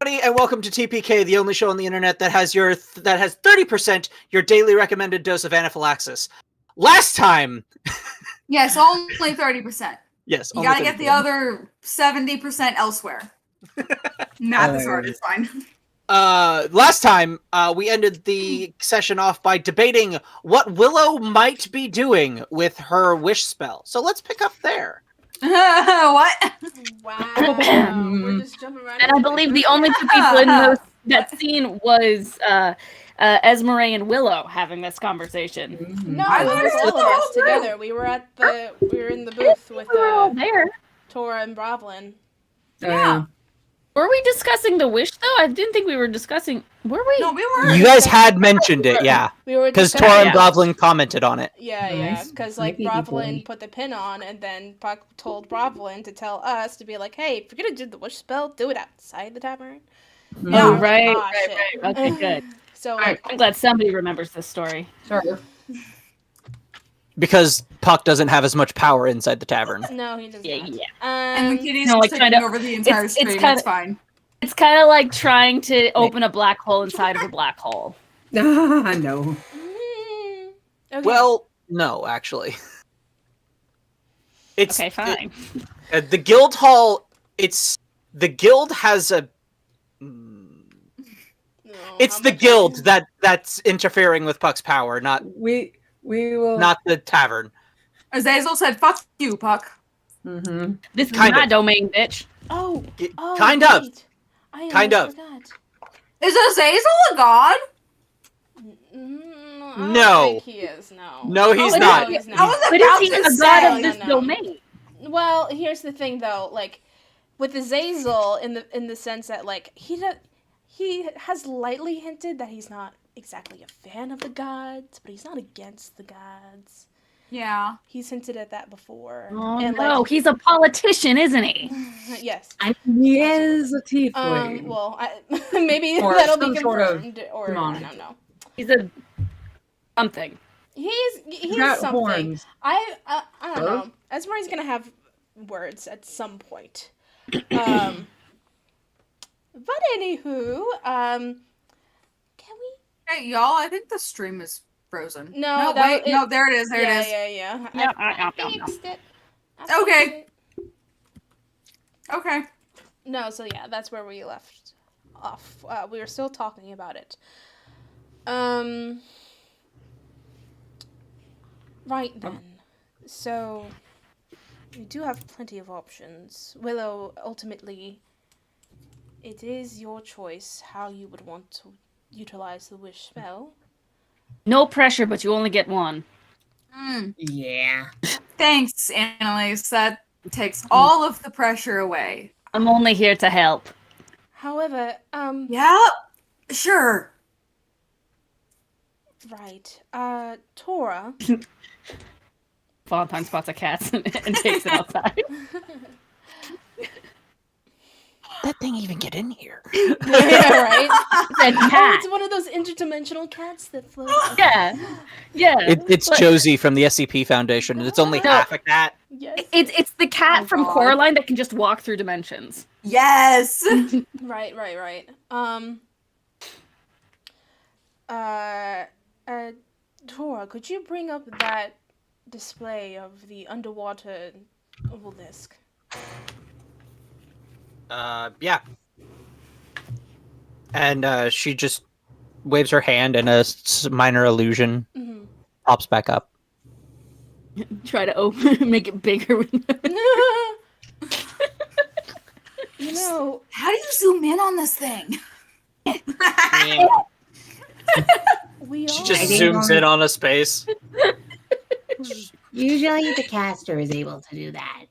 everybody, and welcome to TPK, the only show on the internet that has 30% your daily recommended dose of anaphylaxis. Last time, yes, only 30%. Yes, you gotta get the other 70% elsewhere. Math is hard. It's fine. Last time, we ended the session off by debating what Willow might be doing with her wish spell. So let's pick up there. What? Wow. We're just jumping right And I believe the only two people in that scene was Esmeralda and Willow having this conversation. No, it was all of us together. We were in the booth with there. Tora and Bravlin. Yeah. Were we discussing the wish though? I didn't think we were discussing. Were we? No, we were. You guys had mentioned it, yeah. We were because Tora and Bravlin commented on it. Yeah, because like Bravlin put the pin on, and then Puck told Bravlin to tell us to be like, "Hey, if you're gonna do the wish spell, do it outside the tavern." Oh, right. Okay, good. So I'm glad somebody remembers this story. Sure. Because Puck doesn't have as much power inside the tavern. No, he doesn't. Yeah. And the kitty's taking over the entire stream. It's fine. It's kind of like trying to open a black hole inside of a black hole. No. Okay. Well, no, actually. It's okay, fine. The guild hall. The guild has a. It's the guild that's interfering with Puck's power, not we will not the tavern. Azazel said, "Fuck you, Puck." Mm-hmm. This is my domain, bitch. Oh, kind of. Kind of. Is Azazel a god? I No. don't think he is. No, he's not. He's not. I was But about is he to a say. god of this domain? Well, here's the thing, though. Like, with Azazel, in the sense that like he has lightly hinted that he's not exactly a fan of the gods, but he's not against the gods. Yeah. He's hinted at that before. Oh, and no, he's a politician, isn't he? Yes. He is a tiefling. Well, maybe Or that'll some be sort of confirmed, or I don't know. He's a something. He's got something. horns. I don't know. Esmeralda's gonna have words at some point. But anywho, can we? Hey, y'all, I think the stream is frozen. No, no, there it is. There it is. Yeah. Yeah, I fixed it. Okay. Okay. No, so yeah, that's where we left off. We were still talking about it. Right then. So, we do have plenty of options. Willow, ultimately, it is your choice how you would want to utilize the wish spell. No pressure, but you only get one. Yeah. Thanks, Annalise. That takes all of the pressure away. I'm only here to help. However, Yeah, sure. right. Tora. Valentine spots a cat and takes it outside. That thing even get in here? Yeah, right? It's a cat. It's one of those interdimensional cats that float. Yeah. It's Josie from the SCP Foundation. It's only half a cat. Yes. It's the cat from God. Coraline that can just walk through dimensions. Yes. Right. Tora, could you bring up that display of the underwater obelisk? Yeah. And she just waves her hand and a minor illusion pops back up. Try to make it bigger. You know, How do you zoom in on this thing? we She all just zooms in on a space. Usually the caster is able to do that.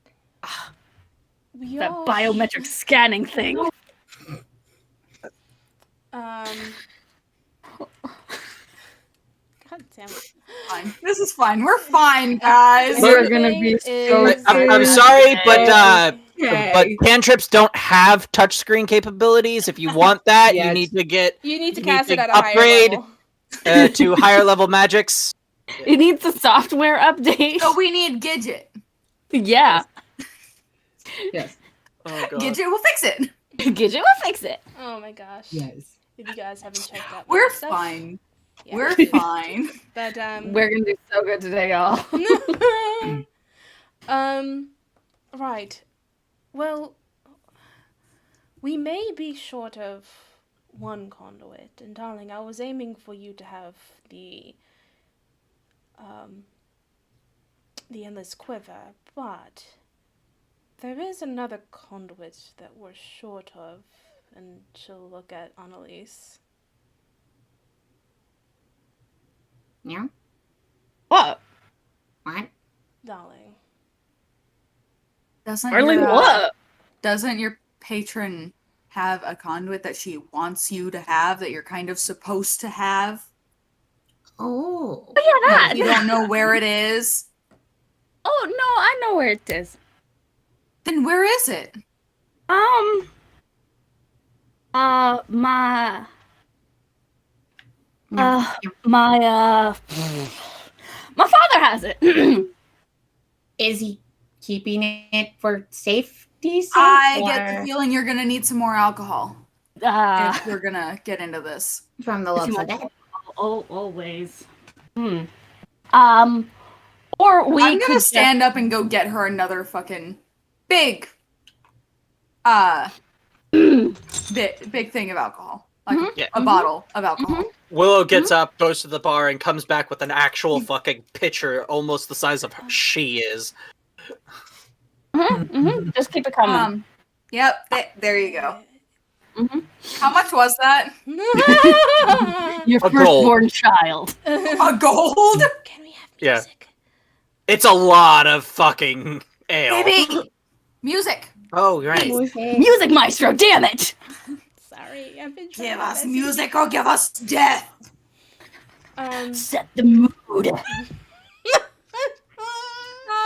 That biometric scanning thing. God damn it. Fine. This is fine. We're fine, guys. We're gonna be so I'm sorry, but Okay. cantrips don't have touchscreen capabilities. If you want that, Yes. you need to get You need to You cast need it to at a higher upgrade. level. To higher level magics. It needs a software update. So we need Gidget. Yeah. Yes. Oh, God. Gidget will fix it. Get you will fix it. Oh my gosh. Yes. If you guys haven't checked out We're my stuff, fine. yeah. We're fine. But We're gonna do so good today, y'all. Right. Well, we may be short of one conduit, and darling, I was aiming for you to have the endless quiver, but there is another conduit that we're short of, and she'll look at Annalise. Yeah. What? What? Darling. Darling, what? Doesn't your patron have a conduit that she wants you to have that you're kind of supposed to have? Oh. Oh, yeah, that. You don't know where it is? Oh, no, I know where it is. Then where is it? My father has it. Is he keeping it for safety's sake? I get or the feeling you're gonna need some more alcohol if we're gonna get into this. from the looks of it. Always. Or we I'm gonna could stand up and go get her another fucking big big thing of alcohol. Like Yeah. a bottle of alcohol. Willow gets up, goes to the bar, and comes back with an actual fucking pitcher, almost the size of her. She is. Just keep it coming. Yep, there you go. Mhm. How much was that? Your A gold. firstborn child. A gold? Can we have Yeah. music? It's a lot of fucking ale. Baby! Music! Oh, you're right. Music maestro, damn it! Sorry, I've been trying Give my us best. music or give us death! Set the mood.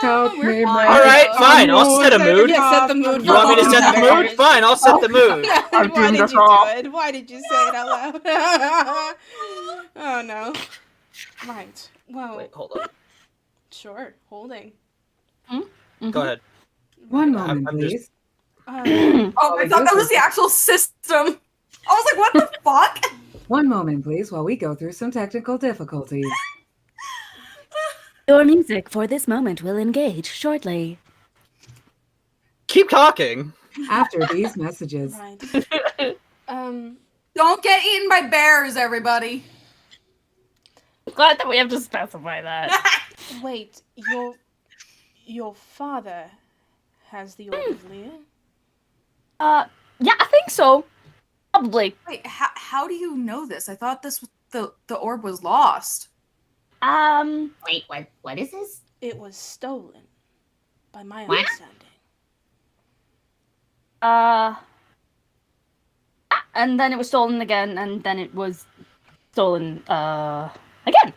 Help We're me, fine. man. All right, fine. I'll set a mood. Yeah, set the mood. You want me to set the mood? Fine, I'll set the mood. Why did you do it? Why did you say it out loud? Oh no. Right. Well, Wait, hold on. sure. Holding. Go ahead. One moment, I'm just- please. Oh, I thought that was the actual system. I was like, what the fuck? One moment, please, while we go through some technical difficulties. Your music for this moment will engage shortly. Keep talking. After these messages. Right. Don't get eaten by bears, everybody. Glad that we have to specify that. Wait. Your father has the orb of Leah? Yeah, I think so. Probably. Wait, how do you know this? I thought this was the orb was lost. Wait, what is this? It was stolen, by my What? understanding. And then it was stolen again, and then it was stolen, again.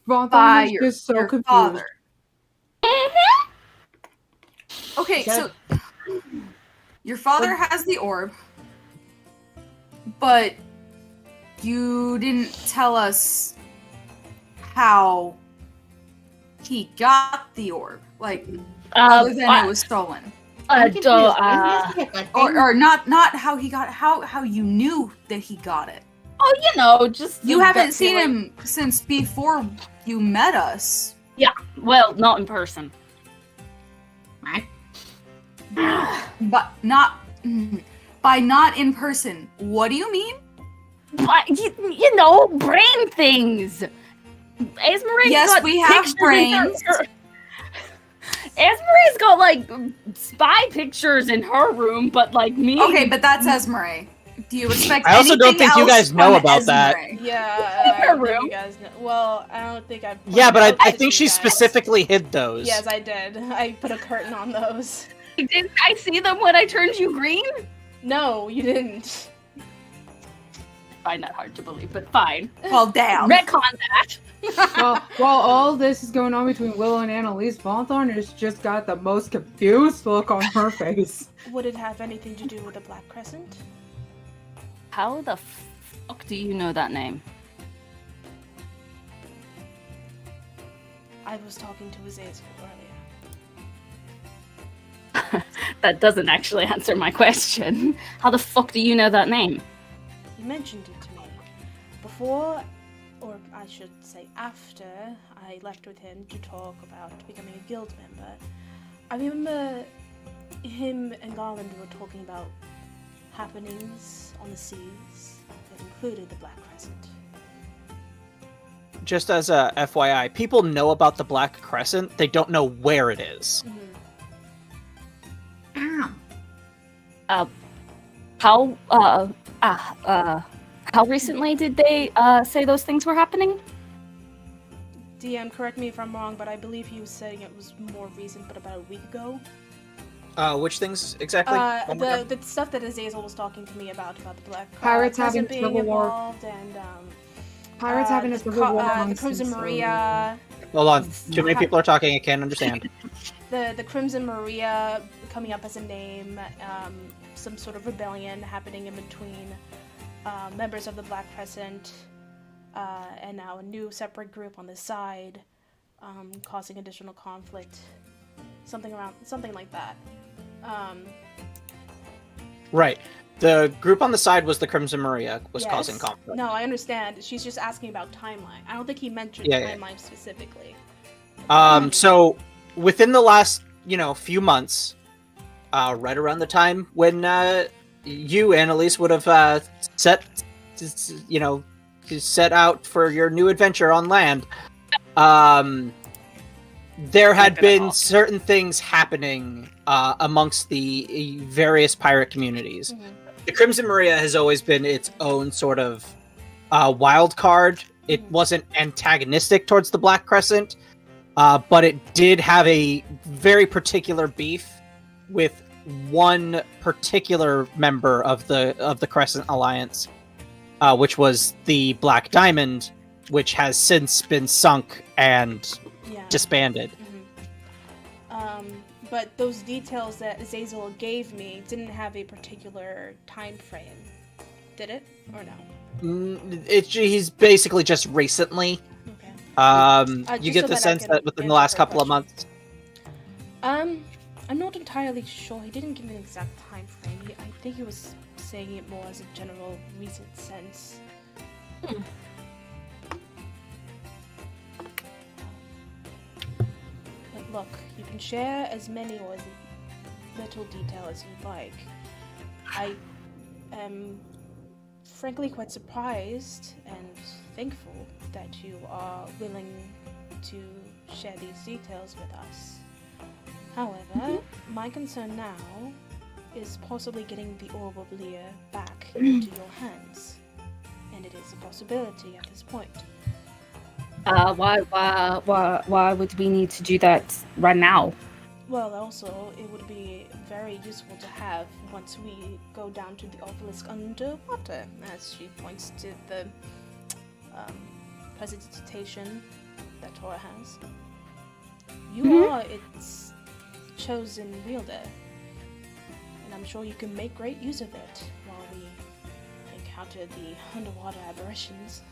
Ron By is your, just so your confused. father. Okay, so your father has the orb, but you didn't tell us how he got the orb. Like, other than it was stolen. Or not how he got how you knew that he got it. Oh, you know, just You the haven't gut seen feeling. him since before you met us. Well, not in person. What? But not by not in person. What do you mean? But you know, brain things. Esmeralda's Yes, got we have pictures in brains. her- Esmeralda's got like spy pictures in her room, but like me. Okay, but that's Esmeralda. Do you expect I also don't anything think you else guys know from about that. Esmeralda? Yeah, In I her don't think room. you guys know. Well, I don't think I've. Yeah, but pointed I out to think you she guys. specifically hid those. Yes, I did. I put a curtain on those. Didn't I see them when I turned you green? No, you didn't. I find that hard to believe, but fine. Well, damn. Retcon that. While all this is going on between Willow and Annalise, Bonthorn has just got the most confused look on her face. Would it have anything to do with the Black Crescent? How the fuck do you know that name? I was talking to Azazel earlier. That doesn't actually answer my question. How the fuck do you know that name? He mentioned it to me before, or I should say after, I left with him to talk about becoming a guild member. I remember him and Garland were talking about happenings on the seas that included the Black Crescent. Just as a FYI, people know about the Black Crescent. They don't know where it is. Ow. How recently did they say those things were happening? DM, correct me if I'm wrong, but I believe he was saying it was more recent, but about a week ago. Which things exactly? The stuff that Azazel was talking to me about the Black Pirates Crescent having being civil war. involved, and Pirates having a civil war the amongst Crimson themselves. Maria. Hold on. Too many people are talking. I can't understand. The Crimson Maria coming up as a name, some sort of rebellion happening in between members of the Black Crescent, and now a new separate group on the side, causing additional conflict. Something like that. Right. The group on the side was the Crimson Maria, was Yes. causing conflict. No, I understand. She's just asking about timeline. I don't think he mentioned Yeah. timeline specifically. So within the last, few months, right around the time when you, Annalise, would have set out for your new adventure on land, there had been certain things happening amongst the various pirate communities. Mhm. The Crimson Maria has always been its own sort of wild card. It wasn't antagonistic towards the Black Crescent, but it did have a very particular beef with one particular member of the Crescent Alliance, which was the Black Diamond, which has since been sunk and Yeah. disbanded. But those details that Azazel gave me didn't have a particular time frame. Did it? Or no? He's basically just recently. Okay. You Just get so the that I sense can that within the answer last her couple of question. months. I'm not entirely sure. He didn't give me an exact time frame. I think he was saying it more as a general recent sense. But look, you can share as many or as little detail as you'd like. I am frankly quite surprised and thankful that you are willing to share these details with us. However, my concern now is possibly getting the Orb of Lear back into your hands. And it is a possibility at this point. Why would we need to do that right now? Well, also, it would be very useful to have once we go down to the obelisk underwater, as she points to the presentation that Tora has. You are its chosen wielder, and I'm sure you can make great use of it while we encounter the underwater aberrations.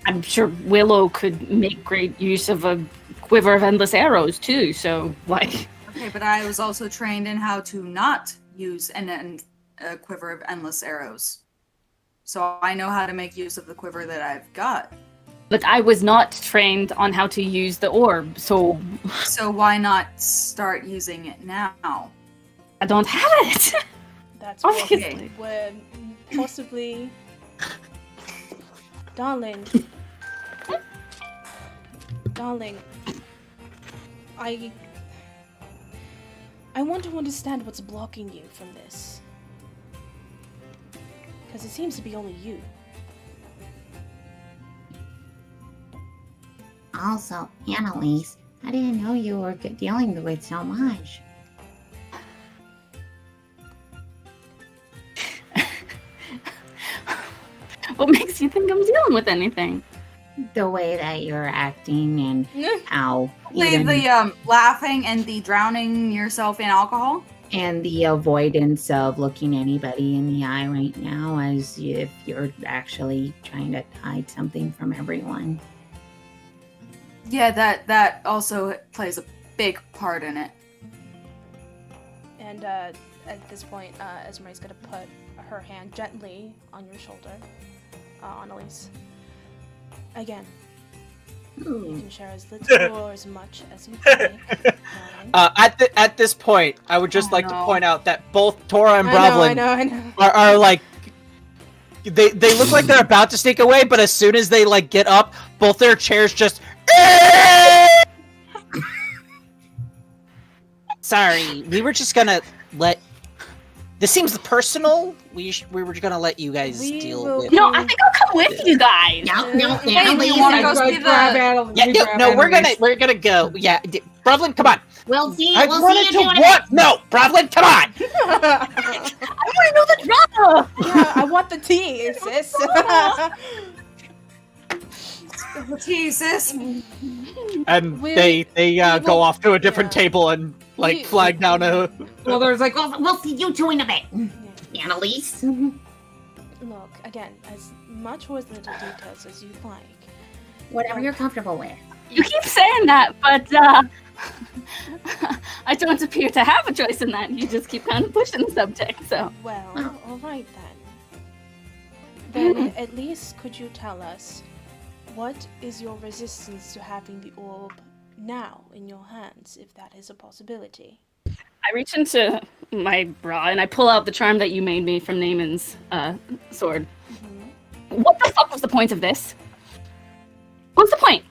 I'm sure Willow could make great use of a quiver of endless arrows too. So, like, Okay, but I was also trained in how to not use a quiver of endless arrows. So I know how to make use of the quiver that I've got. but I was not trained on how to use the orb, so So why not start using it now? I don't have it. That's Obviously. where possibly, darling, I want to understand what's blocking you from this, because it seems to be only you. Also, Annalise, I didn't know you were dealing with so much. What makes you think I'm dealing with anything? The way that you're acting and how The laughing and the drowning yourself in alcohol? and the avoidance of looking anybody in the eye right now as if you're actually trying to hide something from everyone. Yeah, that also plays a big part in it. And at this point, Esmeralda's gonna put her hand gently on your shoulder, Annalise. Again, you can share as little or as much as you like. At this point, I would just like to point out that both Tora and Bravlin I know. are like they look like they're about to sneak away, but as soon as they like get up, both their chairs just. Sorry, we were just gonna let. This seems personal. We were gonna let you guys deal with. No, I think I'll come with you guys. No, Hey, do you want to go see the? Yeah, we're gonna go. Yeah, Bravlin, come on. We'll see. I We'll wanted see to you doing what? No, Bravlin, come on. I want to know the drama. Yeah, I want the tea, sis. Jesus. And We- they go off to a different table and like flag down a. Well, there's like, we'll see you two in a bit, Annalise. Look, again, as much or as little details as you'd like. Whatever you're comfortable with. You keep saying that, but I don't appear to have a choice in that. You just keep kind of pushing the subject, so. Well, all right then. Then at least could you tell us what is your resistance to having the orb now in your hands, if that is a possibility? I reach into my bra and I pull out the charm that you made me from Naaman's sword. Mm-hmm. What the fuck was the point of this? What's the point?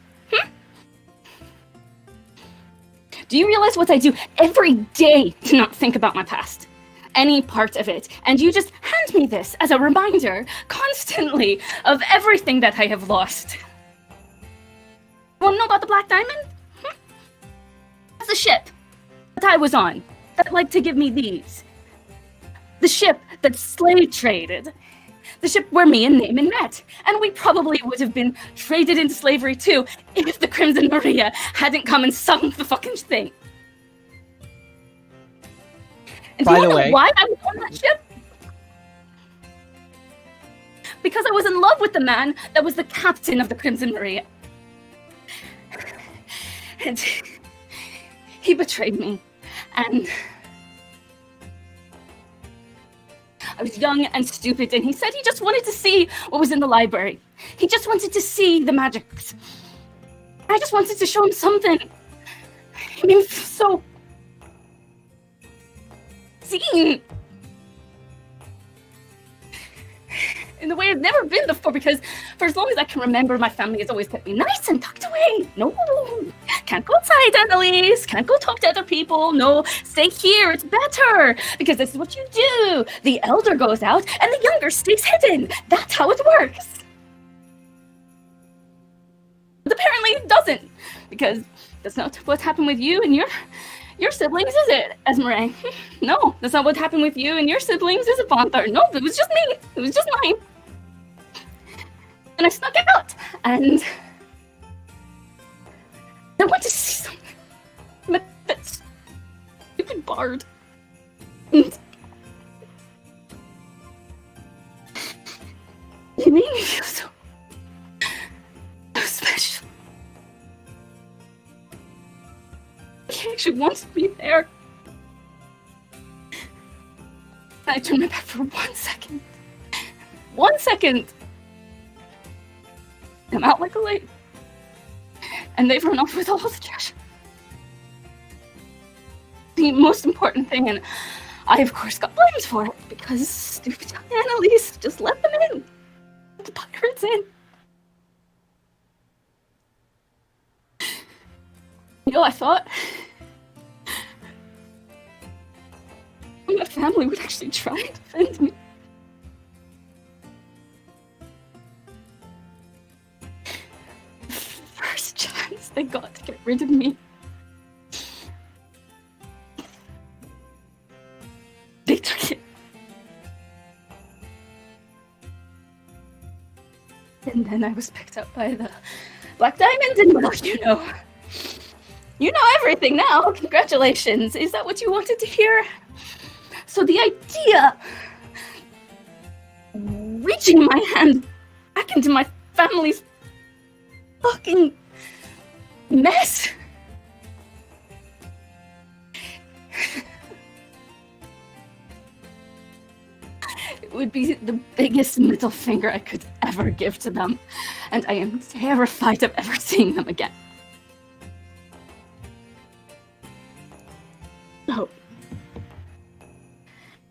Do you realize what I do every day to not think about my past? Any part of it. And you just hand me this as a reminder, constantly, of everything that I have lost. Want to know about the Black Diamond? That's the ship that I was on, that liked to give me these. The ship that slave traded. The ship where me and Naaman met. And we probably would have been traded into slavery too if the Crimson Maria hadn't come and sunk the fucking thing. And By do you the know way- why I was on that ship? Because I was in love with the man that was the captain of the Crimson Maria. And he betrayed me. And I was young and stupid, and he said he just wanted to see what was in the library. He just wanted to see the magics. I just wanted to show him something. He made me feel so seen. In the way I've never been before, because for as long as I can remember, my family has always kept me nice and tucked away. No, can't go outside, Annalise. Can't go talk to other people. No, stay here. It's better, because this is what you do. The elder goes out, and the younger stays hidden. That's how it works. But apparently it doesn't, because that's not what happened with you and your siblings, is it, Esmeralda? No, that's not what happened with you and your siblings, is it, Bonthar? No, it was just me. It was just mine. And I snuck out, and I went to see something. But that stupid bard. And he made me feel so special. He actually wanted me there. I turned my back for 1 second. 1 second! I'm out like a light. And they've run off with all the treasure. The most important thing, and I of course got blamed for it, because stupid Annalise just let them in. The pirates in. You know, I thought my family would actually try and defend me. First chance they got to get rid of me, they took it. And then I was picked up by the Black Diamond, and well, you know everything now. Congratulations. Is that what you wanted to hear? So the idea, reaching my hand back into my family's fucking mess. It would be the biggest middle finger I could ever give to them, and I am terrified of ever seeing them again. Oh.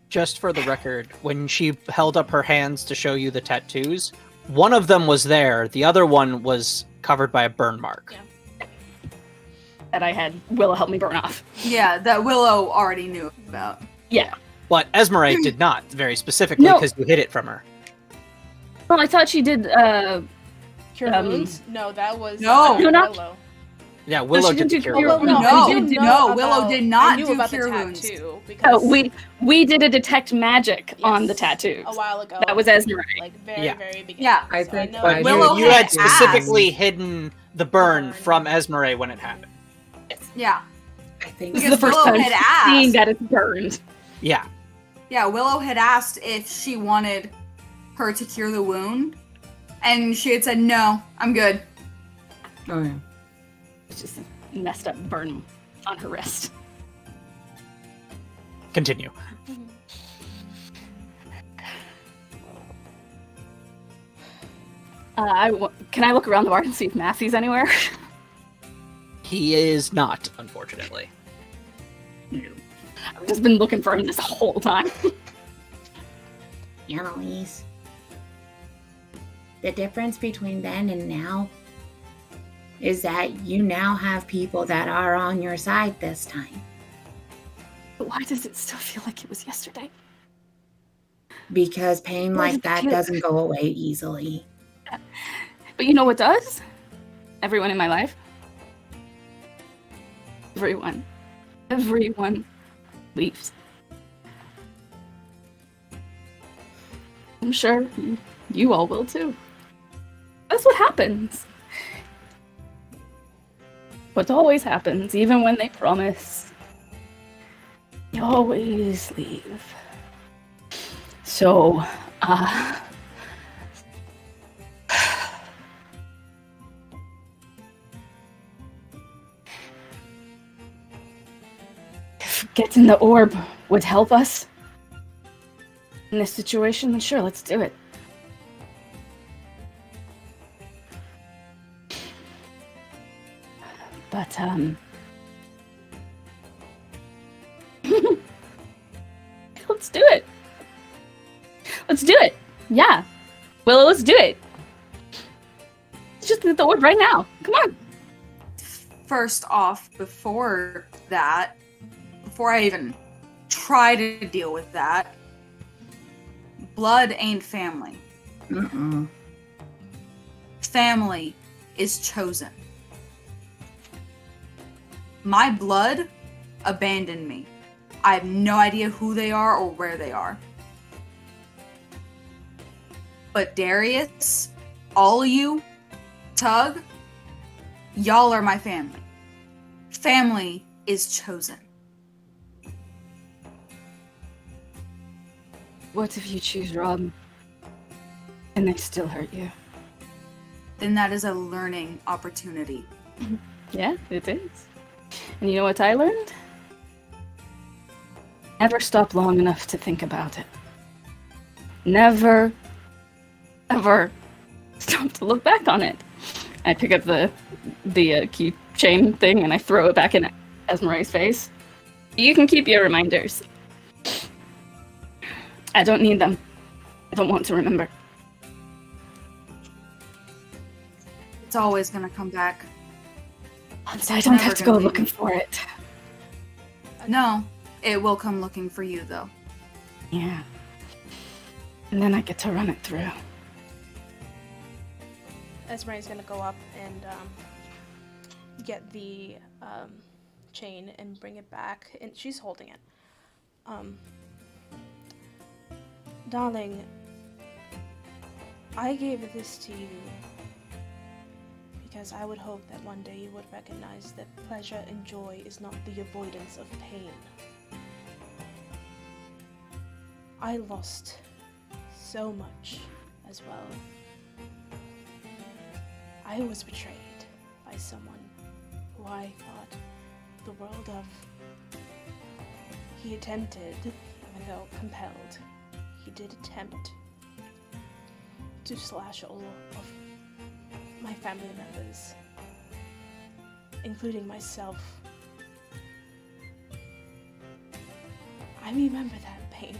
Just for the record, when she held up her hands to show you the tattoos, one of them was there, the other one was covered by a burn mark. Yeah. That I had Willow help me burn off. Yeah, that Willow already knew about. Yeah. But Esmeralda did not, very specifically, because you hid it from her. Well, I thought she did, Cure wounds? No, that was No, not- Willow. Yeah, Willow she did didn't the do cure Willow, wounds. Willow did not do about cure the wounds. tattoo because Oh, we did a detect magic on the Yes, tattoos. a while ago. That was Esmeralda. Like very, Yeah. very beginning. Yeah. I So think know by Willow You had had specifically hidden the burn from Esmeralda when it happened. Yeah. I think This is the first Willow time had seeing asked. that it's burned. Yeah. Yeah, Willow had asked if she wanted her to cure the wound, and she had said, no, I'm good. Oh yeah. It's just a messed up burn on her wrist. Continue. Can I look around the bar and see if Massey's anywhere? He is not, unfortunately. I've just been looking for him this whole time. Annalise. The difference between then and now is that you now have people that are on your side this time. But why does it still feel like it was yesterday? Because pain Why like does it that feel- doesn't go away easily. But you know what does? Everyone in my life. Everyone. Everyone leaves. I'm sure you all will too. That's what happens. What always happens, even when they promise. They always leave. So, if getting the orb would help us in this situation, then sure, let's do it. But, let's do it. Let's do it. Yeah. Willow, let's do it. Let's just get the orb right now. Come on. First off, before I even try to deal with that, blood ain't family. Mm-mm. Family is chosen. My blood abandoned me. I have no idea who they are or where they are. But Darius, all of you, Tug, y'all are my family. Family is chosen. What if you choose Rob and they still hurt you? Then that is a learning opportunity. Yeah, it is. And you know what I learned? Never stop long enough to think about it. Never, ever stop to look back on it. I pick up the keychain thing and I throw it back in Esmeralda's face. You can keep your reminders. I don't need them. I don't want to remember. It's always gonna come back. I don't have to go Never gonna looking leave. for it. No, it will come looking for you, though. Yeah. And then I get to run it through. Esmeralda's gonna go up and get the chain and bring it back, and she's holding it. Darling, I gave this to you because I would hope that one day you would recognize that pleasure and joy is not the avoidance of pain. I lost so much as well. I was betrayed by someone who I thought the world of. He attempted, even though compelled, he did attempt to slash all of my family members, including myself. I remember that pain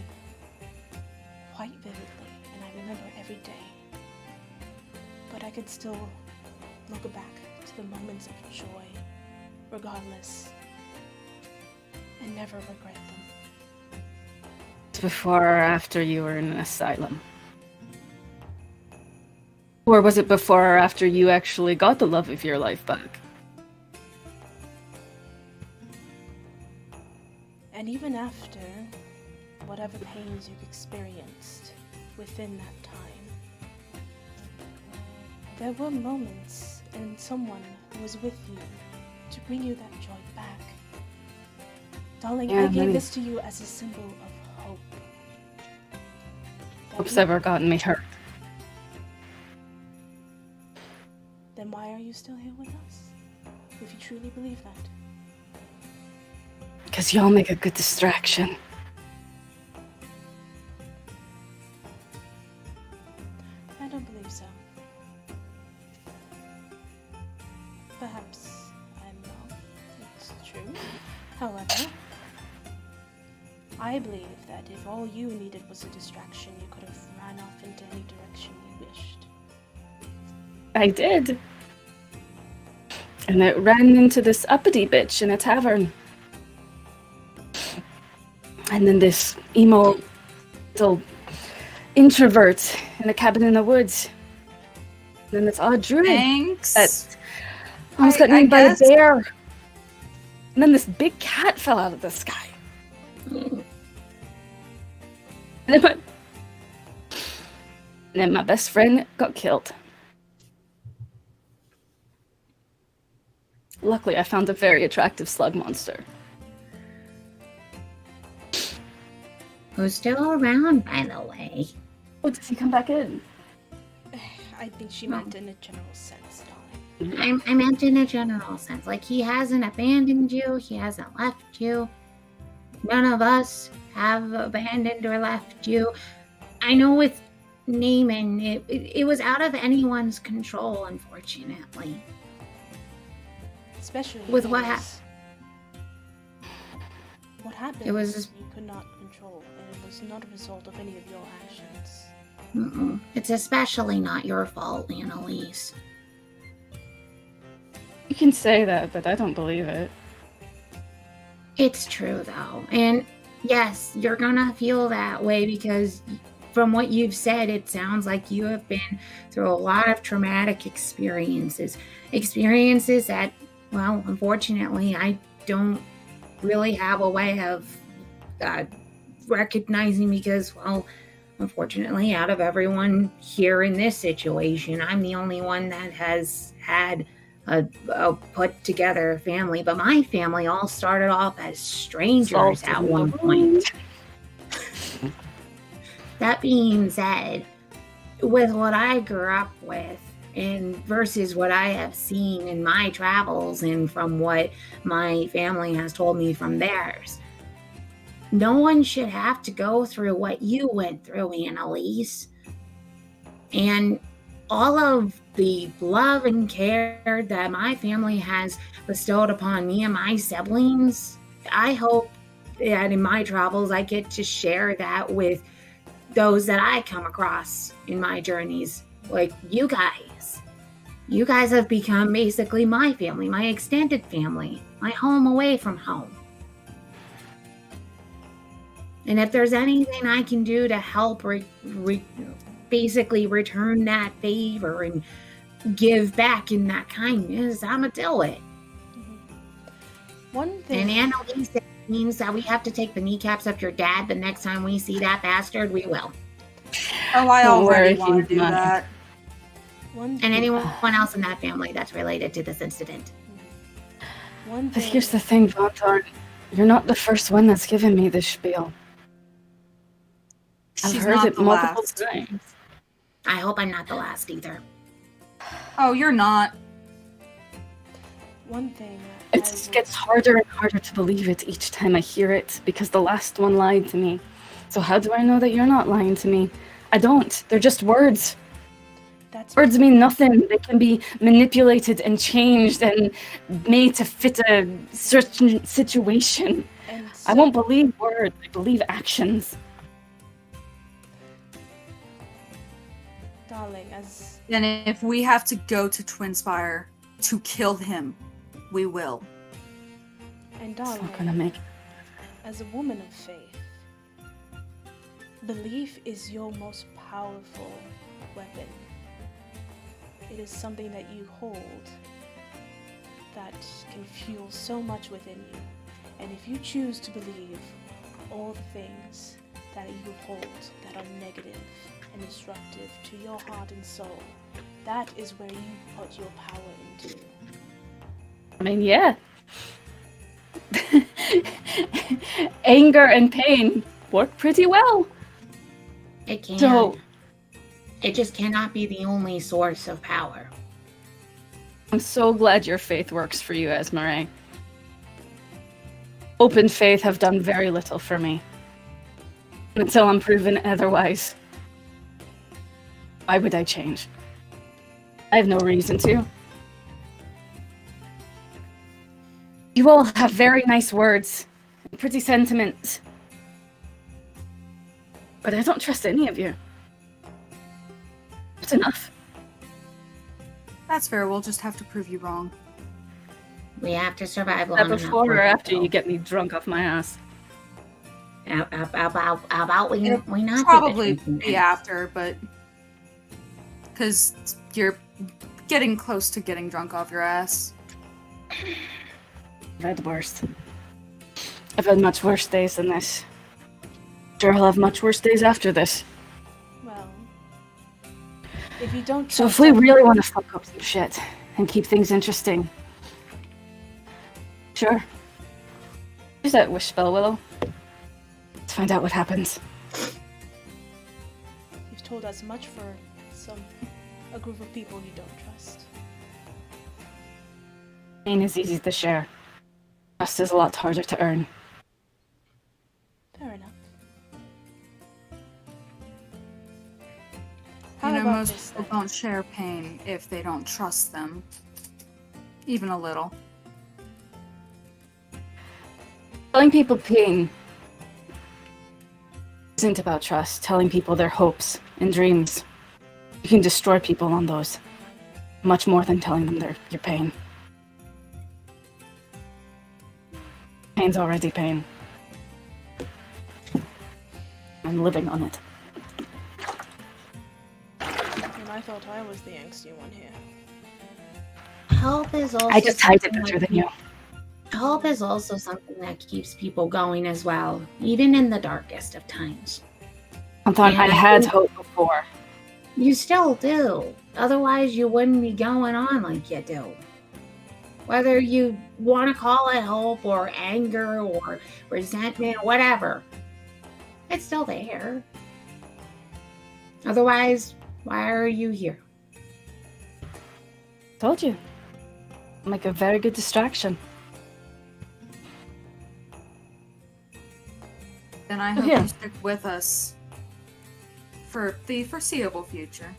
quite vividly, and I remember every day. But I could still look back to the moments of joy, regardless, and never regret them. Before or after you were in an asylum? Or was it before or after you actually got the love of your life back? And even after whatever pains you've experienced within that time, there were moments and someone who was with you to bring you that joy back. Darling, I gave this to you as a symbol of hope. Hope's ever gotten me hurt. Then why are you still here with us? If you truly believe that. Because y'all make a good distraction. I don't believe so. Perhaps I'm wrong. It's true. However, I believe that if all you needed was a distraction, you could have ran off into any direction you wished. I did. And it ran into this uppity bitch in a tavern. And then this emo little introvert in a cabin in the woods. And then this odd druid that almost got eaten by a bear. And then this big cat fell out of the sky. And then my best friend got killed. Luckily, I found a very attractive slug monster. Who's still around, by the way? Oh, does he come back in? I think she meant in a general sense, darling. I meant in a general sense. Like, he hasn't abandoned you, he hasn't left you. None of us have abandoned or left you. I know with Naaman, it was out of anyone's control, unfortunately. Especially with what happened. What happened it was you could not control, and it was not a result of any of your actions. It's especially not your fault, Annalise. You can say that, but I don't believe it. It's true, though. And yes, you're gonna feel that way because from what you've said, it sounds like you have been through a lot of traumatic experiences. Experiences that, well, unfortunately, I don't really have a way of recognizing because, well, unfortunately, out of everyone here in this situation, I'm the only one that has had a put together family. But my family all started off as strangers at one point. That being said, with what I grew up with, and versus what I have seen in my travels and from what my family has told me from theirs, no one should have to go through what you went through, Annalise. And all of the love and care that my family has bestowed upon me and my siblings, I hope that in my travels I get to share that with those that I come across in my journeys, like you guys. You guys have become basically my family, my extended family, my home away from home. And if there's anything I can do to help basically return that favor and give back in that kindness, I'm going to do it. One thing. And Annalise means that we have to take the kneecaps of your dad the next time we see that bastard, we will. Oh, I already want to do that. And anyone else in that family that's related to this incident. But here's the thing, Vontar. You're not the first one that's given me this spiel. I've heard it multiple times. I hope I'm not the last either. Oh, you're not. One thing. It gets harder and harder to believe it each time I hear it, because the last one lied to me. So how do I know that you're not lying to me? I don't. They're just words. That's Words mean nothing. They can be manipulated and changed and made to fit a certain situation. and I won't believe words. I believe actions. darling, as And if we have to go to Twinspire to kill him, we will. and It's darling, not gonna make. as a woman of faith, belief is your most powerful weapon. It is something that you hold that can fuel so much within you. And if you choose to believe all the things that you hold that are negative and destructive to your heart and soul, that is where you put your power into. I mean, yeah. Anger and pain work pretty well. It can. So It just cannot be the only source of power. I'm so glad your faith works for you, Esmeralda. Hope and faith have done very little for me. Until I'm proven otherwise. Why would I change? I have no reason to. You all have very nice words, and pretty sentiments. But I don't trust any of you. That's enough. That's fair. We'll just have to prove you wrong. We have to survive long That enough. before for or it, after though. you get me drunk off my ass? About we It'll not Probably do it. be after, but because you're getting close to getting drunk off your ass. I've had worse. I've had much worse days than this. Sure, I'll have much worse days after this. Well, if you don't So if trust we them- really want to fuck up some shit and keep things interesting, sure. Use that wish spell, Willow. Let's find out what happens. You've told us much for a group of people you don't trust. Pain is easy to share. Trust is a lot harder to earn. Fair enough. You know, about most this, people then? don't share pain if they don't trust them. Even a little. Telling people pain isn't about trust. Telling people their hopes and dreams. You can destroy people on those. Much more than telling them your pain. Pain's already pain. I'm living on it. And I thought I was the angsty one here. Help is also. I just hide it something better that- than you. Hope is also something that keeps people going as well, even in the darkest of times. I thought I Yeah. had hope before. You still do. Otherwise, you wouldn't be going on like you do. Whether you want to call it hope or anger or resentment, whatever, it's still there. Otherwise, why are you here? Told you. I'm like a very good distraction. Then I hope yeah. you stick with us for the foreseeable future.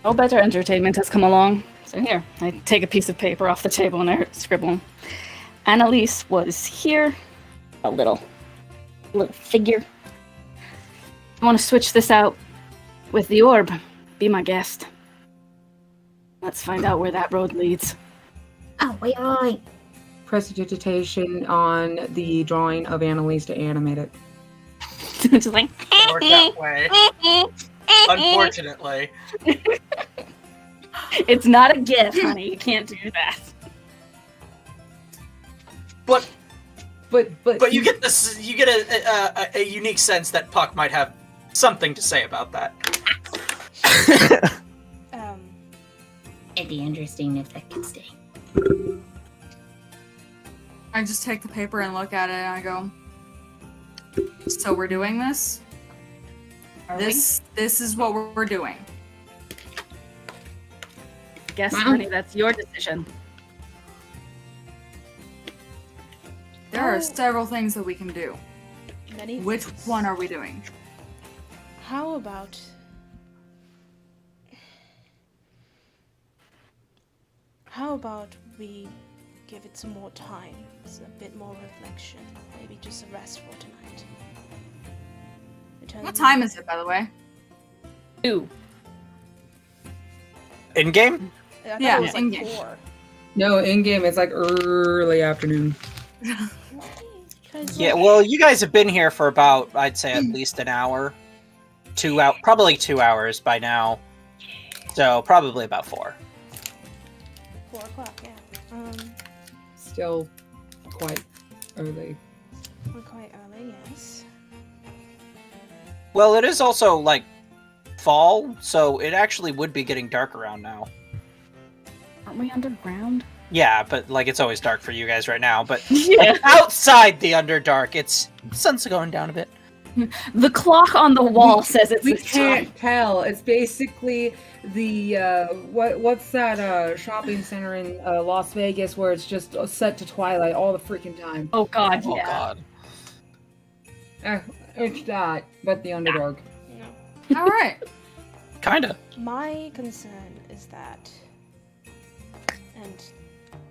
No better entertainment has come along. So here, I take a piece of paper off the table and I scribble. Annalise was here. A little figure. I want to switch this out with the orb. Be my guest. Let's find out where that road leads. Oh, wait. Prestidigitation on the drawing of Annalise to animate it. Just like, Work that way. Unfortunately. it's not a gift, honey. You can't do that. But But you get this. You get a unique sense that Puck might have something to say about that. It'd be interesting if that could stay. I just take the paper and look at it and I go, so we're doing this? This is what we're doing. Guess, Wow. honey, that's your decision. There are several things that we can do. many Which things. one are we doing? How about we give it some more time, a bit more reflection, maybe just a rest for tonight. What time is it, by the way? 2. In game? I thought Yeah, it was like in-game. 4. No, in game it's like early afternoon. Yeah, well, you guys have been here for about, I'd say, at least an hour. Probably 2 hours by now. So, probably about 4. 4 o'clock, yeah. Still quite early. We're quite early, yes. Well, it is also, like, fall, so it actually would be getting dark around now. Aren't we underground? Yeah, but, like, it's always dark for you guys right now, but Yeah. outside the Underdark, sun's going down a bit. The clock on the wall says it's We this time. can't tell. It's basically the what's that shopping center in Las Vegas where it's just set to twilight all the freaking time. Oh god, Oh, yeah. God. It's that, but the Underdark. No. All right. Kinda. My concern is that, and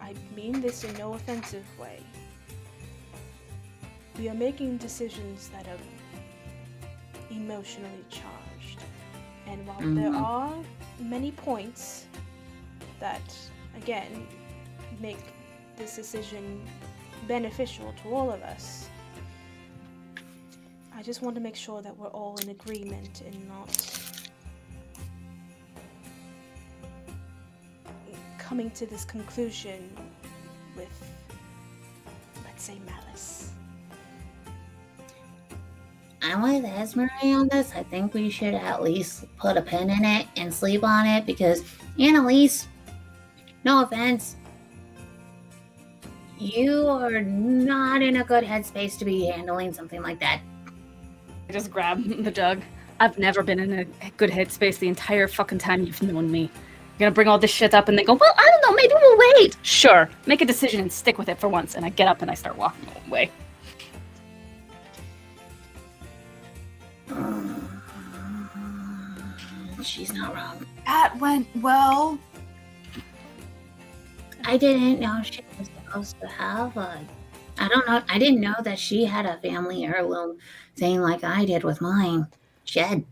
I mean this in no offensive way, we are making decisions that are emotionally charged. And while there are many points that, again, make this decision beneficial to all of us, I just want to make sure that we're all in agreement and not coming to this conclusion with, let's say, malice. I'm with Esmery on this. I think we should at least put a pin in it and sleep on it because, Annalise, no offense, you are not in a good headspace to be handling something like that. I just grab the jug. I've never been in a good headspace the entire fucking time you've known me. You're gonna bring all this shit up and then go, well, I don't know, maybe we'll wait. Sure, make a decision and stick with it for once. And I get up and I start walking away. She's not wrong. That went well. I didn't know she was supposed to have a... I don't know. I didn't know that she had a family heirloom thing like I did with mine. Shed.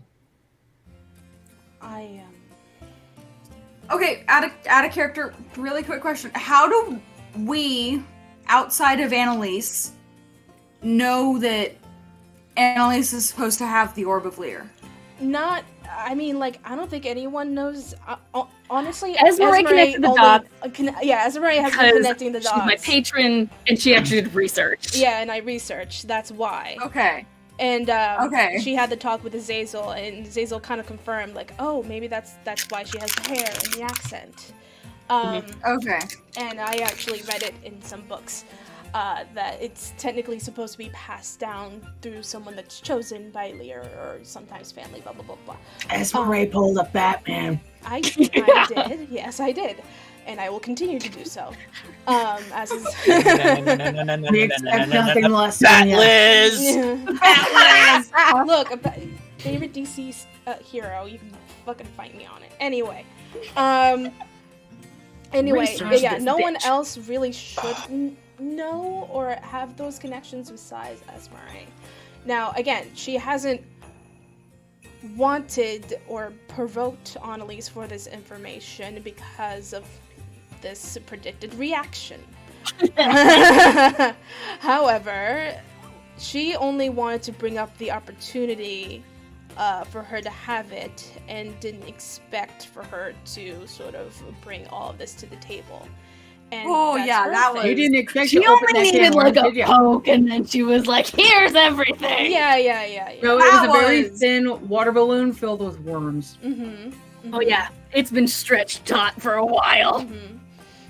Okay, out of character, really quick question. How do we, outside of Annalise, know that Annalise is supposed to have the Orb of Lear? I don't think anyone knows. Honestly, Esmery connected the dots. Esmery has been Because connecting the dots. she's my patron and she actually did research. Yeah, and I researched. That's why. Okay. And Okay. she had the talk with Azazel, and Azazel kind of confirmed, like, oh, maybe that's why she has the hair and the accent. Okay. And I actually read it in some books that it's technically supposed to be passed down through someone that's chosen by Lear or sometimes family, blah, blah, blah, blah. Esmery pulled a Batman. I did. Yes, I did. And I will continue to do so. As is... We expect nothing less Fat from you. Liz! Look, favorite DC hero, you can fucking fight me on it. Anyway, Research yeah, this no one bitch. else really should know or have those connections besides Esmery. Now, again, she hasn't wanted or provoked Annalise for this information because of this predicted reaction. However, she only wanted to bring up the opportunity for her to have it and didn't expect for her to sort of bring all of this to the table. And Oh, that's yeah, her that thing. was- You didn't expect She to open only that can needed of worms, like a did you? poke and then she was like, here's everything. Yeah. No, it That was a very was- thin water balloon filled with worms. Mm-hmm. Oh yeah, it's been stretched taut for a while. Mm-hmm.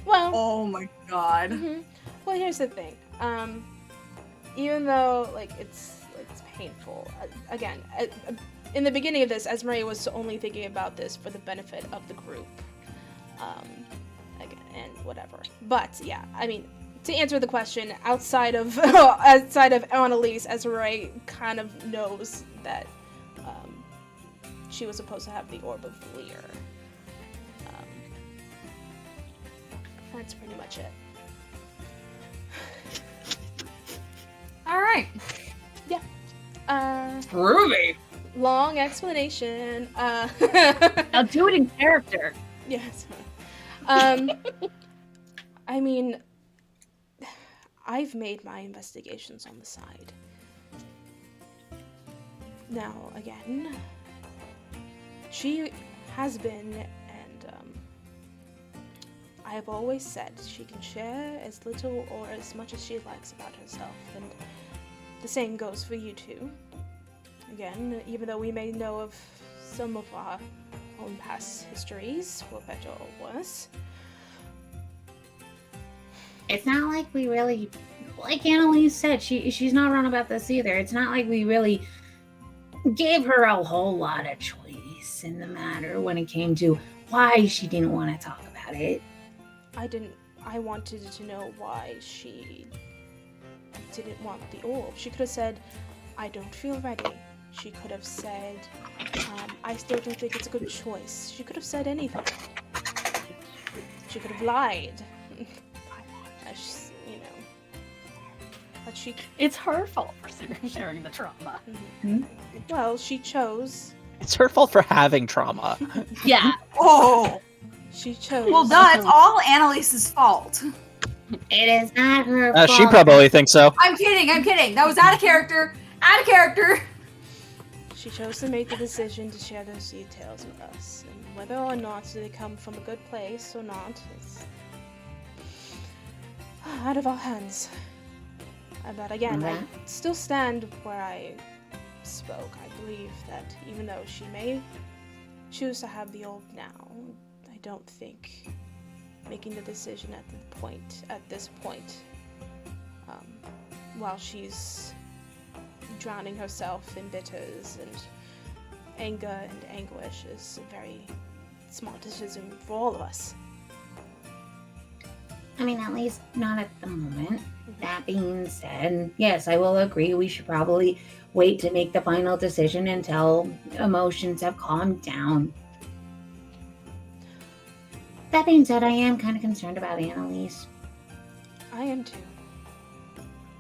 Well, Oh my god. mm-hmm. Well, here's the thing. Even though like it's painful, again, in the beginning of this, Esmery was only thinking about this for the benefit of the group, again, and whatever. But yeah, I mean, to answer the question, outside of Annalise, Ezra kind of knows that she was supposed to have the Orb of Lear. That's pretty much it. All right. Yeah. Groovy. Long explanation. Now do it in character. Yes. I mean, I've made my investigations on the side. Now, again, she has been, and I've always said she can share as little or as much as she likes about herself, and the same goes for you two. Again, even though we may know of some of our own past histories, for better or worse. It's not like we really, like Annalise said, she's not wrong about this either. It's not like we really gave her a whole lot of choice in the matter when it came to why she didn't want to talk about it. I wanted to know why she didn't want the orb. She could have said, I don't feel ready. She could have said, I still don't think it's a good choice. She could have said anything. She could have lied. But she... It's her fault for sharing the trauma. Mm-hmm. Well, she chose. It's her fault for having trauma. Yeah. Oh! She chose. Well, duh, it's all Annalise's fault. It is not her fault. She probably thinks so. I'm kidding. That was out of character. She chose to make the decision to share those details with us. And whether or not they come from a good place or not, it's out of our hands. But again, I still stand where I spoke. I believe that even though she may choose to have the orb now, I don't think making the decision at this point, while she's drowning herself in bitters and anger and anguish, is a very smart decision for all of us. I mean, at least not at the moment. That being said, yes, I will agree we should probably wait to make the final decision until emotions have calmed down. That being said, I am kind of concerned about Annalise. I am too.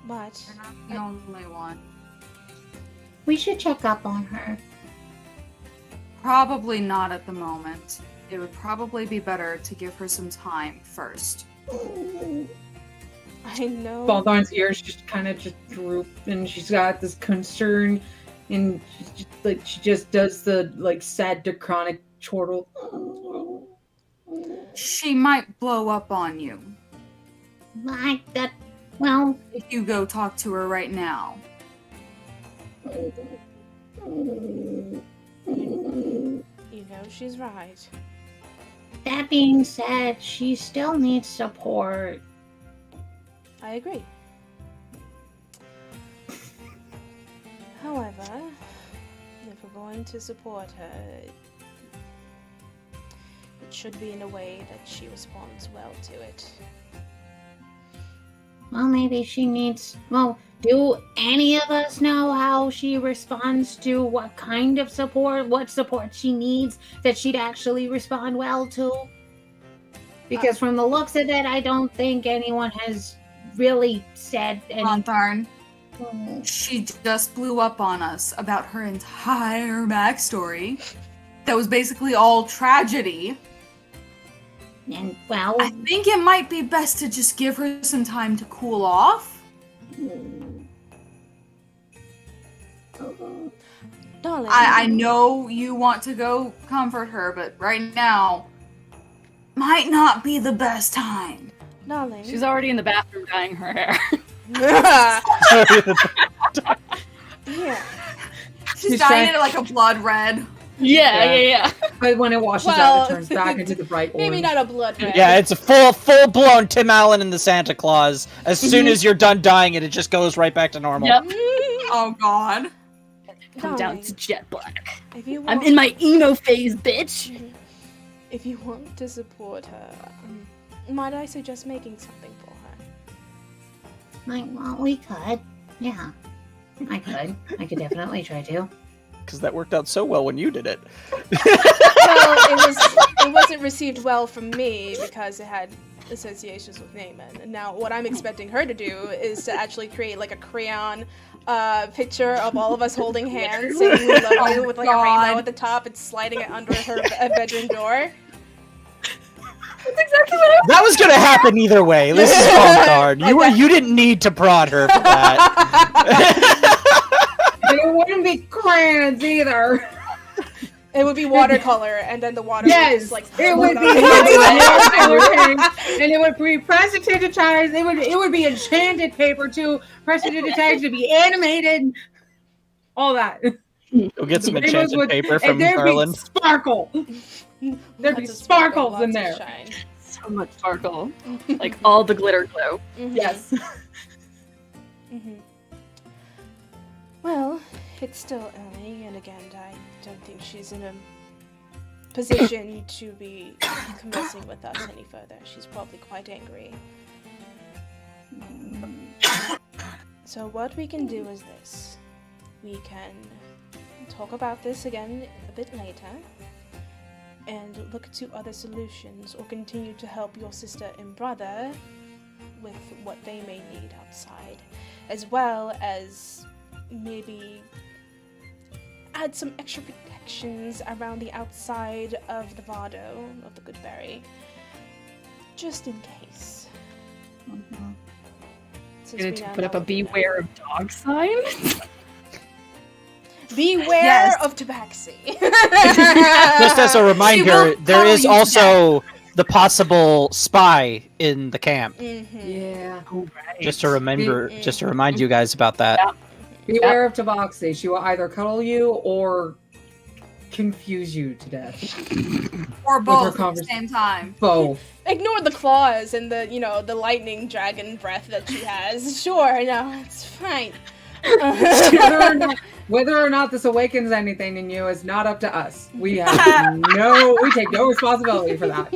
But You're not the only one. We should check up on her. Probably not at the moment. It would probably be better to give her some time first. I know. Baldarn's ears just kind of droop, and she's got this concern, and she just does the sad dechronic chortle. She might blow up on you. Like that. Well, if you go talk to her right now. You know she's right. That being said, she still needs support. I agree. However, if we're going to support her, it should be in a way that she responds well to it. Well, maybe she needs... Well, do any of us know how she responds to what kind of support, what support she needs that she'd actually respond well to? Because from the looks of it, I don't think anyone has really said anything. Montharn, she just blew up on us about her entire backstory. That was basically all tragedy. And, well... I think it might be best to just give her some time to cool off. Darling. I know you want to go comfort her, but right now might not be the best time. Darling. She's already in the bathroom dyeing her hair. Yeah. She's dyeing it like a blood red. Yeah. But when it washes out, it turns back into the bright orange. Maybe not a blood red. Yeah, it's a full-blown Tim Allen and the Santa Claus. As soon as you're done dyeing it, it just goes right back to normal. Yep. Oh god. Come down to jet black. If you want, I'm in my emo phase, bitch. If you want to support her, might I suggest making something for her? Well, we could. Yeah. I could definitely try to. Because that worked out so well when you did it. Well, it wasn't received well from me because it had associations with Naaman. And now what I'm expecting her to do is to actually create like a crayon picture of all of us holding hands, saying we love you with like a rainbow at the top and sliding it under her bedroom door. That's exactly what That was gonna happen either way. This is Card. You didn't need to prod her for that. It wouldn't be crayons either. It would be watercolor, and then the water would just like it would be and it would be prestidigitized. It would be enchanted paper too, prestidigitized to be animated, all that. Go get some enchanted paper from Garland. Be sparkle. There'd be sparkles in there. Shine. So much sparkle, like all the glitter glue. Mm-hmm. Yes. Mm-hmm. Well, it's still early, and again, I don't think she's in a position to be conversing with us any further. She's probably quite angry. So what we can do is this. We can talk about this again a bit later, and look to other solutions, or continue to help your sister and brother with what they may need outside, as well as maybe add some extra protections around the outside of the Vado, of the Goodberry, just in case. Mm-hmm. Since Gonna we now put up know a what they know. beware of dog sign. Beware of Tabaxi. Just as a reminder, there call is you also the possible spy in the camp. Mm-hmm. Yeah. Just to remind you guys about that. Yeah. Beware of Tabaxi. She will either cuddle you or confuse you to death. Or both her at the same time. Both. Ignore the claws and the lightning dragon breath that she has. Sure, no, it's fine. Whether or not this awakens anything in you is not up to us. We have we take no responsibility for that.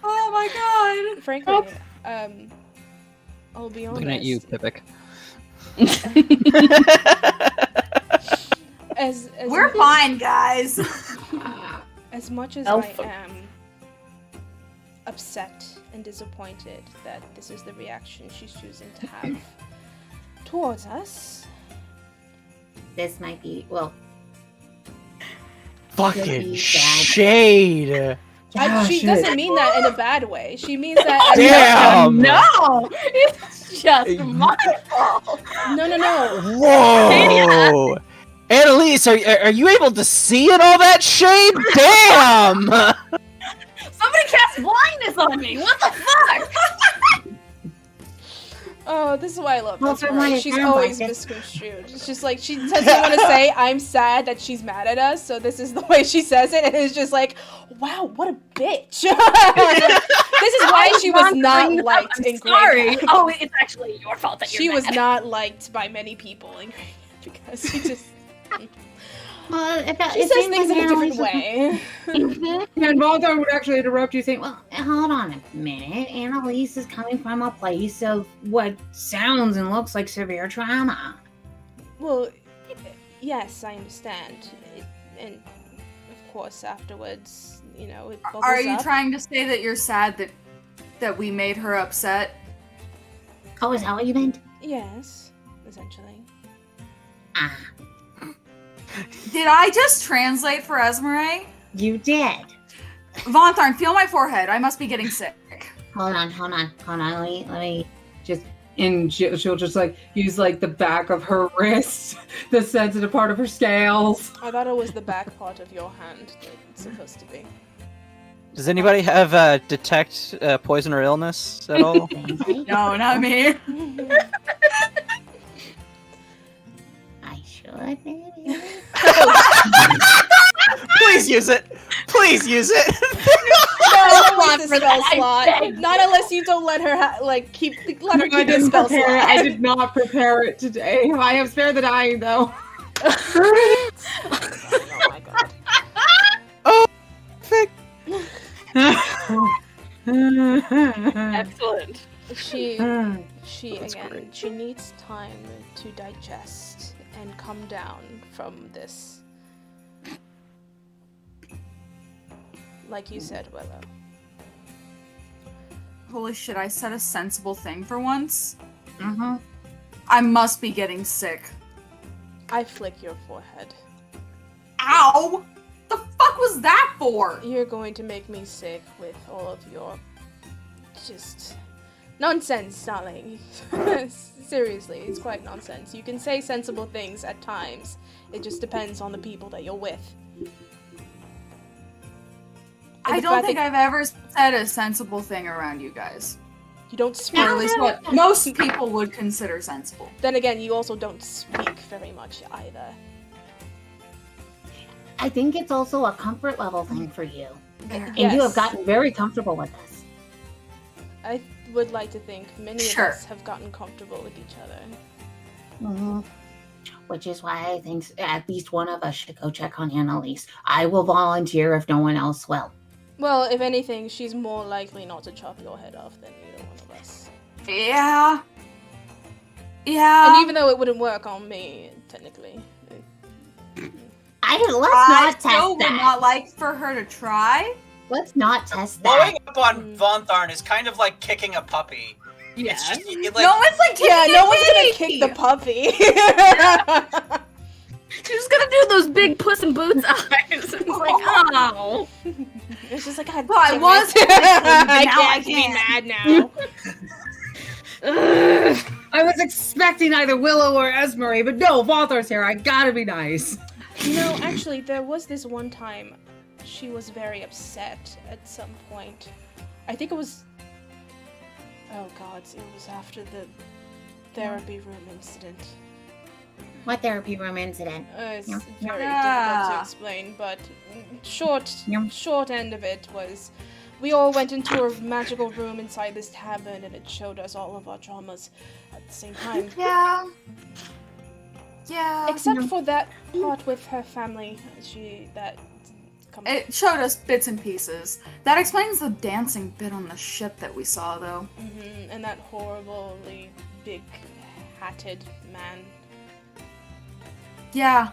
Oh my god. Frankly, I'll be honest. Looking at you, Pipik. We're fine, guys. As much as Alpha. I am upset and disappointed that this is the reaction she's choosing to have towards us, This might be, well, Fucking shade. she doesn't mean that in a bad way. She means that. Damn. No, it's just my fault. No. Whoa. Annalise, are you able to see in all that shade? Damn. Somebody cast blindness on me. What the fuck? Oh, this is why I love Well, this for part. my She's example, always I guess- misconstrued. It's just like she doesn't want to say, I'm sad that she's mad at us, so this is the way she says it, and it's just like, wow, what a bitch. This is why she was not liked in Sorry. Grey. Oh, it's actually your fault that She you're was mad. not liked by many people in Grey because she just well, she says things in a different way. And Baldur would actually interrupt you saying, Well, hold on a minute. Annalise is coming from a place of what sounds and looks like severe trauma. Well, yes, I understand. And of course, afterwards, it bubbles Are you up. trying to say that you're sad that we made her upset? Oh, is that what you meant? Yes, essentially. Ah, Did I just translate for Esmeralda? you did. Von Tharn, feel my forehead. I must be getting sick. Hold on. Let me just. and she'll just like use like the back of her wrist, the sensitive part of her scales. I thought it was the back part of your hand that it's supposed to be. Does anybody have detect poison or illness at all? No, not me. I should, maybe. Please use it. Please use it. No, want the for spell that, I slot. beg Not unless you don't let her let her I keep the didn't spell prepare it. slot. I did not prepare it today. I have spared the dying though. Oh my god. Oh, perfect. Excellent. She That's again, great. she needs time to digest and come down from this. Like you said, Willow. Holy shit, I said a sensible thing for once. Mm-hmm. I must be getting sick. I flick your forehead. Ow! The fuck was that for? You're going to make me sick with all of your just nonsense, darling. Seriously, it's quite nonsense. You can say sensible things at times. It just depends on the people that you're with. I don't think I've ever said a sensible thing around you guys. You don't Or speak. at least what most people would consider sensible. Then again, you also don't speak very much either. I think it's also a comfort level thing for you. And Yes. you have gotten very comfortable with us. I would like to think many Sure. of us have gotten comfortable with each other. Mm-hmm. Which is why I think at least one of us should go check on Annalise. I will volunteer if no one else will. Well, if anything, she's more likely not to chop your head off than either one of us. Yeah. Yeah. And even though it wouldn't work on me, technically. Let's I not still test would that. not like for her to try. Let's not test Blowing that. up on Von Tharn is kind of like kicking a puppy. Yeah. It's just like, No one's like, Yeah, kicking no a one's gonna kitty! kick the puppy. She's gonna do those big Puss in Boots eyes. It's like, oh. It's just like, God Well, I damn was it. but I now I can't be can't. mad now. I was expecting either Willow or Esmery, but no, Valthar's here. I gotta be nice. No, actually, there was this one time she was very upset at some point. I think it was... Oh god, it was after the therapy room incident. What therapy room incident? It's Yeah. very Yeah. difficult to explain, but Yeah. short end of it was we all went into a magical room inside this tavern and it showed us all of our traumas at the same time. Yeah. Yeah. Except for that part with her family. It showed us bits and pieces. That explains the dancing bit on the ship that we saw, though. And that horribly big hatted man. Yeah.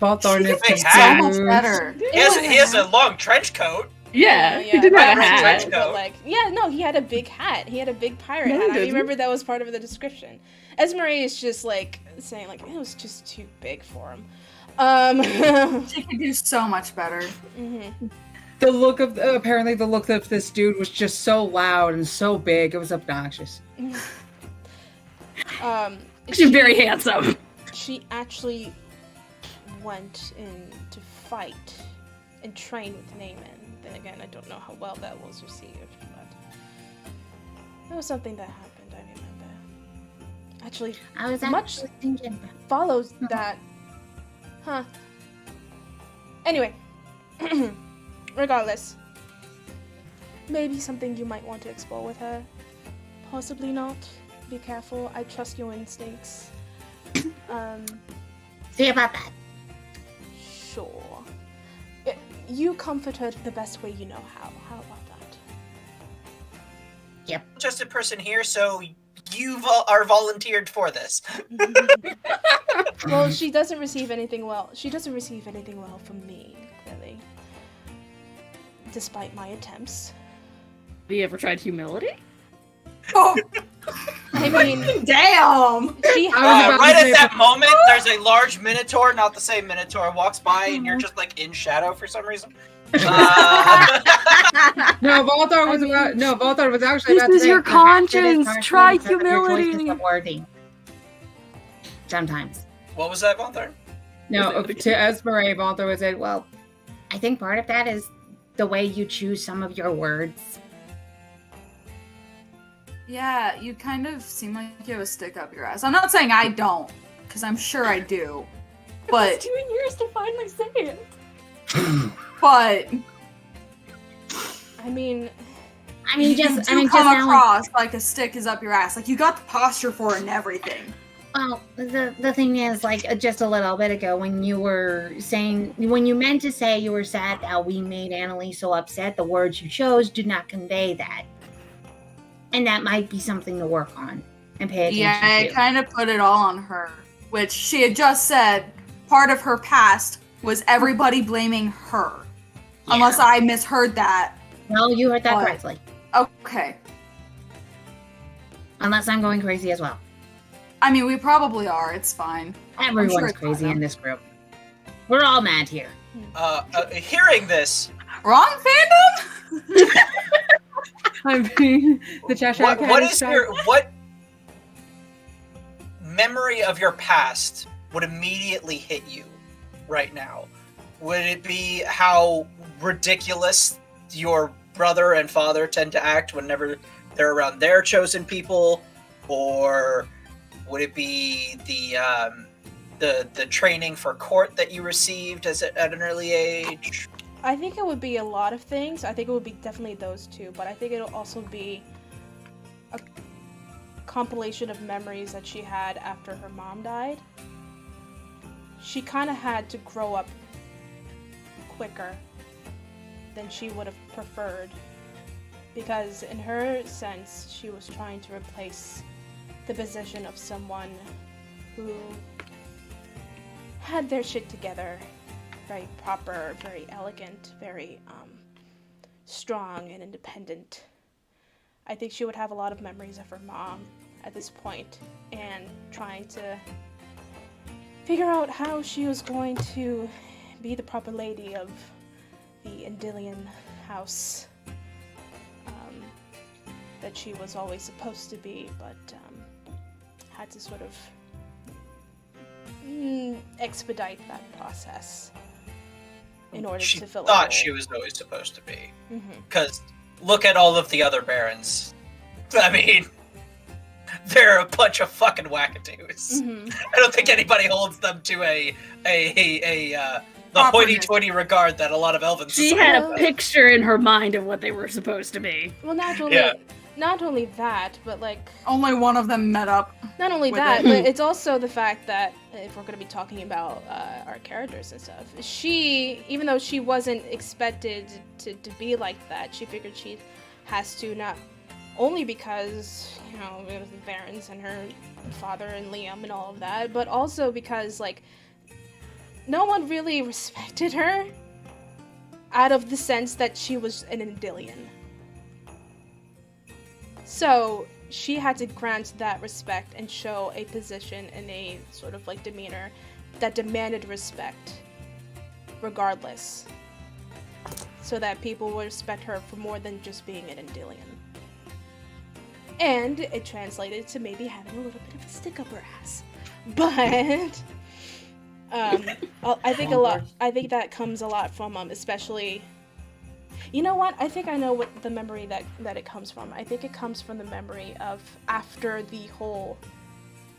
Valthar She's a is big So hat. much better. He has a long trench coat. Yeah, Yeah, he did have a right, hat. trench But coat. like, yeah, no, he had a big hat. He had a big pirate No, he hat. I didn't. remember that was part of the description. Esmeralda is just like saying like it was just too big for him. She could do so much better. The look of apparently the look of this dude was just so loud and so big. It was obnoxious. She's very handsome. She actually went in to fight and train with Naaman. Then again, I don't know how well that was received, but it was something that happened, I remember. Actually, I was much actually thinking. follows that. Huh. Anyway, regardless, maybe something you might want to explore with her. Possibly not. Be careful. I trust your instincts. See about that. Sure. You comfort her the best way you know how. How about that? Just a person here, so you are volunteered for this. Well, she doesn't receive anything well. She doesn't receive anything well from me, clearly. Despite my attempts. Have you ever tried humility? Oh, I mean, damn! she I was about Right to at say- that moment, there's a large minotaur, not the same minotaur, walks by, and you're just like in shadow for some reason. No, Valthar was about. No, Valthar was actually This about to is say, your perhaps it is conscience. partially Try because of your choices humility. of wording. Sometimes. What was that, Von Tharn? No, to Esmeray, Valthar was saying, well, I think part of that is the way you choose some of your words. Yeah, you kind of seem like you have a stick up your ass. I'm not saying I don't, because I'm sure I do. But, It's 2 years to finally say it. but, I mean, you just do just come now, across like a stick is up your ass. Like, you got the posture for it and everything. Well, the thing is, like, just a little bit ago, when you meant to say you were sad that we made Annalise so upset, the words you chose did not convey that. And that might be something to work on and pay attention to. Yeah, I kind of put it all on her, which she had just said part of her past was everybody blaming her. Yeah. Unless I misheard that. No, you heard that correctly. Okay. Unless I'm going crazy as well. I mean, we probably are. It's fine. Everyone's crazy in this group. We're all mad here. Hearing this... Wrong fandom? I mean, the Cheshire Cat. What memory of your past would immediately hit you right now? Would it be how ridiculous your brother and father tend to act whenever they're around their chosen people, or would it be the training for court that you received at an early age? I think it would be a lot of things. I think it would be definitely those two, but I think it'll also be a compilation of memories that she had after her mom died. She kind of had to grow up quicker than she would have preferred, because in her sense, she was trying to replace the position of someone who had their shit together, very proper, very elegant, very strong and independent. I think she would have a lot of memories of her mom at this point, and trying to figure out how she was going to be the proper lady of the Endilian house that she was always supposed to be, but had to sort of expedite that process in order to fill it. She thought she was always supposed to be. Because look at all of the other barons. I mean, they're a bunch of fucking wackadoos. I don't think anybody holds them to the hoity-toity regard that a lot of elven She had a picture in her mind of what they were supposed to be. Well, not only that, but like... Only one of them met up. Not only that, but it's also the fact that, if we're going to be talking about our characters and stuff, she, even though she wasn't expected to be like that, she figured she has to, not only because, you know, it was the Barons and her father and Liam and all of that, but also because, like, no one really respected her out of the sense that she was an Endilian. So she had to grant that respect and show a position and a sort of like demeanor that demanded respect regardless, so that people would respect her for more than just being an Endilian. And it translated to maybe having a little bit of a stick up her ass. But I think that comes a lot from especially, you know what? I think I know what the memory that it comes from. I think it comes from the memory of after the whole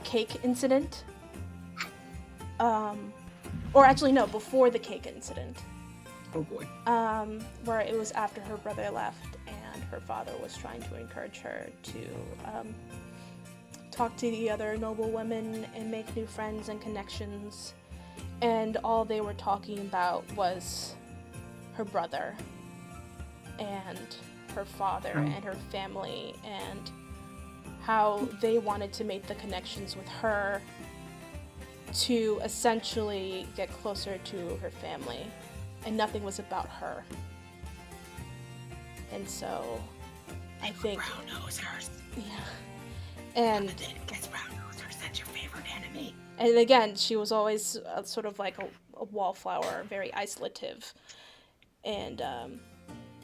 cake incident. Or actually, no, before the cake incident. Oh boy. Where it was after her brother left and her father was trying to encourage her to talk to the other noble women and make new friends and connections. And all they were talking about was her brother and her father and her family, and how they wanted to make the connections with her to essentially get closer to her family, and nothing was about her. And so I think brown nosers. Yeah. And guess brown nosers, that's your favorite enemy. And again, she was always sort of like a wallflower, very isolative, and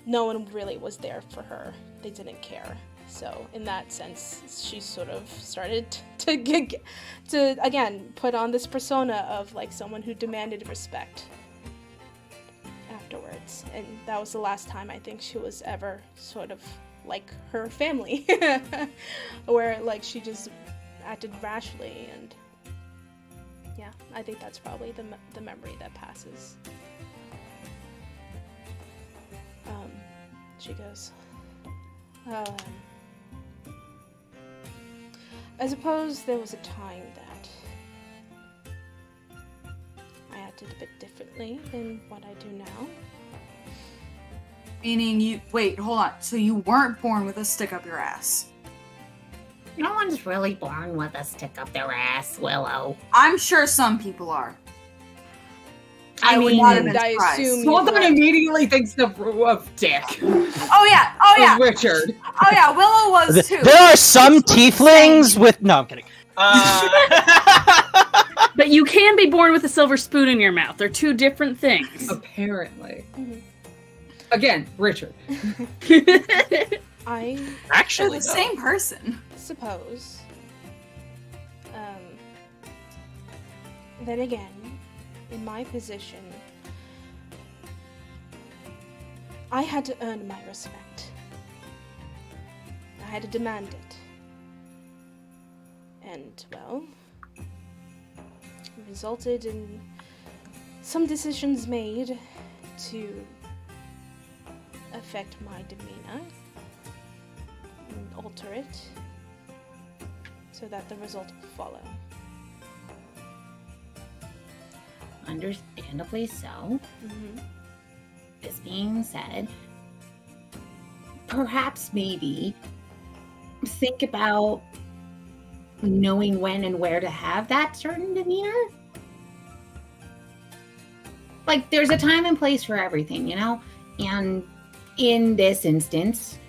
no one really was there for her. They didn't care. So in that sense, she sort of started to again put on this persona of like someone who demanded respect afterwards. And that was the last time I think she was ever sort of like her family, where like she just acted rashly. And yeah, I think that's probably the memory that passes. She goes, I suppose there was a time that acted a bit differently than what I do now. Meaning you... Wait, hold on. So you weren't born with a stick up your ass? No one's really born with a stick up their ass, Willow. I'm sure some people are. I would mean, not have been I surprised. assume Someone immediately thinks of Dick. Oh yeah! Of Richard. Oh yeah, Willow was too. There are some tieflings with... No, I'm kidding. But you can be born with a silver spoon in your mouth. They're two different things. Apparently. Again, Richard. I Actually, They're the though. same person. suppose. Then again, in my position, I had to earn my respect. I had to demand it. And, well, it resulted in some decisions made to affect my demeanor and alter it so that the result will follow. Understandably so. Mm-hmm. This being said, perhaps maybe think about knowing when and where to have that certain demeanor. Like, there's a time and place for everything, you know? And in this instance,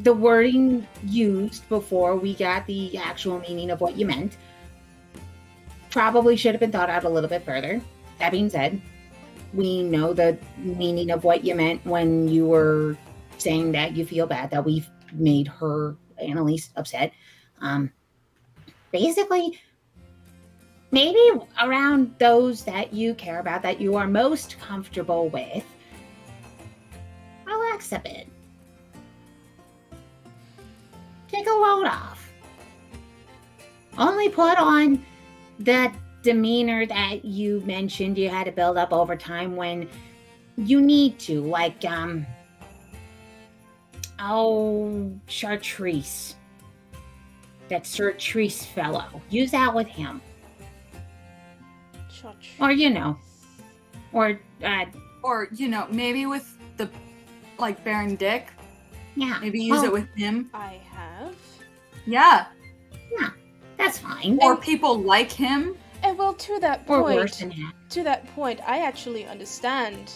the wording used before we got the actual meaning of what you meant probably should have been thought out a little bit further. That being said, we know the meaning of what you meant when you were saying that you feel bad that we've made her, Annalise, upset. Basically, maybe around those that you care about, that you are most comfortable with, relax a bit. Take a load off. Only put on the demeanor that you mentioned you had to build up over time when you need to, like, Chartreuse. That Chartreuse fellow. Use that with him. Or, you know. Or, maybe with the, like, Baron Dick. yeah. Maybe use it with him. I have. Yeah. Yeah, that's fine. Or people like him. And well, to that Or point, worse than that. to that point, I actually understand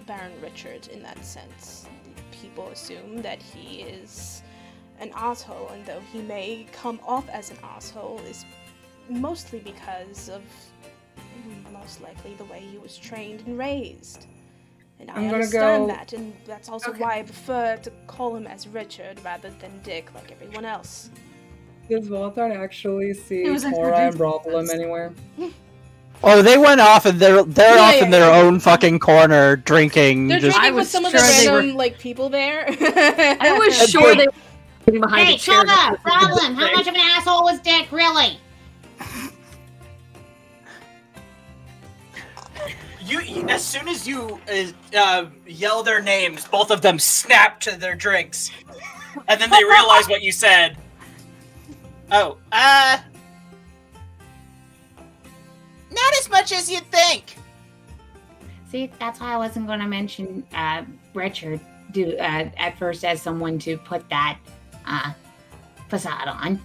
Baron Richard in that sense. People assume that he is an asshole, and though he may come off as an asshole, is mostly because of most likely the way he was trained and raised. And I understand that, and that's also why I prefer to call him as Richard rather than Dick, like everyone else. Does Walthart actually see It was Tora and introduced Brothulum as- anywhere? Oh, they went off and they're off in their own fucking corner drinking. They're just... drinking with some of the random like people there. I was sure they were behind Hey, the chair. Chugga, problem. How much of an asshole was Dick, really? As soon as you yell their names, both of them snap to their drinks, and then they realize what you said. Oh, not as much as you'd think. See, that's why I wasn't going to mention Richard at first as someone to put that facade on.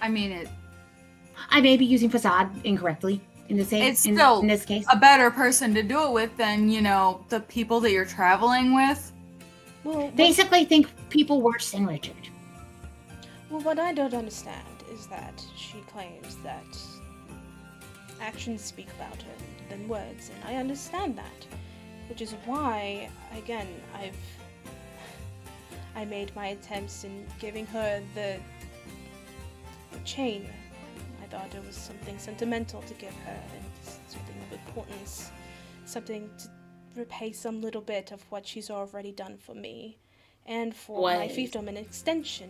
I mean, I may be using facade incorrectly in this it's still in this case. a better person to do it with than, the people that you're traveling with. Well, Basically, think people worse than Richard. Well, what I don't understand is that she claims that actions speak louder than words, and I understand that, which is why, again, I made my attempts in giving her the chain. I thought it was something sentimental to give her, and something of importance, something to repay some little bit of what she's already done for me, and for my fiefdom and extension.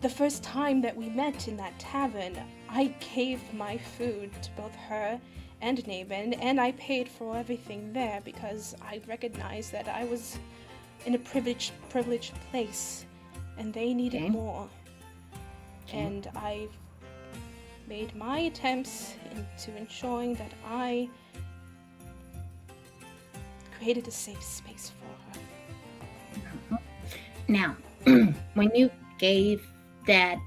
The first time that we met in that tavern, I gave my food to both her and Naven, and I paid for everything there because I recognized that I was in a privileged place, and they needed more. And I made my attempts into ensuring that I created a safe space for her. Now, when you gave that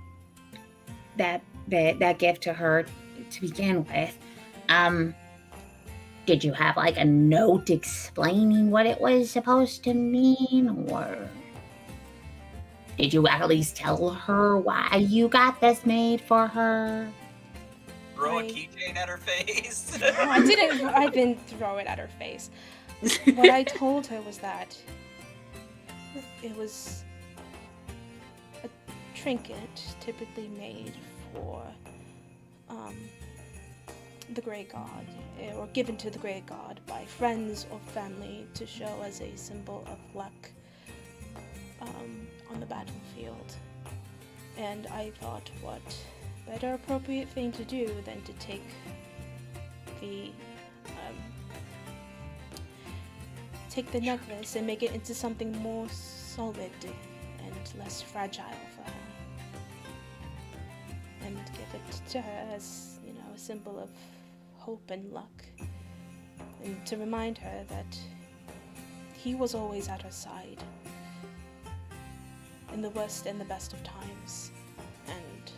gift to her to begin with, did you have like a note explaining what it was supposed to mean, or did you at least tell her why you got this made for her? Throw a keychain at her face. No, I didn't throw it at her face. What I told her was that it was a trinket typically made for the Grey God, or given to the Grey God by friends or family to show as a symbol of luck on the battlefield. And I thought, what better appropriate thing to do than to take the necklace and make it into something more solid and less fragile for her, and give it to her as, you know, a symbol of hope and luck, and to remind her that he was always at her side in the worst and the best of times, and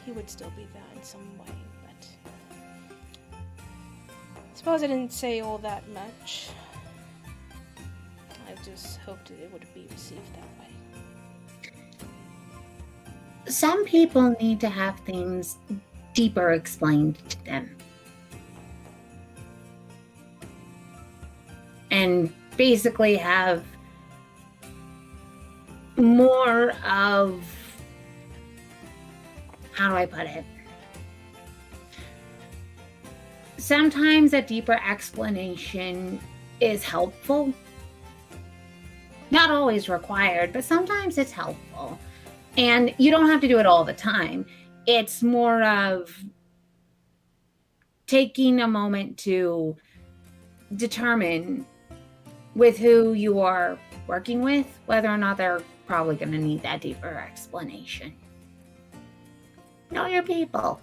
he would still be there in some way. But I suppose I didn't say all that much. I just hoped it would be received that way. Some people need to have things deeper explained to them. And basically have more of, how do I put it? Sometimes a deeper explanation is helpful. Not always required, but sometimes it's helpful. And you don't have to do it all the time. It's more of taking a moment to determine with who you are working with, whether or not they're probably going to need that deeper explanation. Know your people.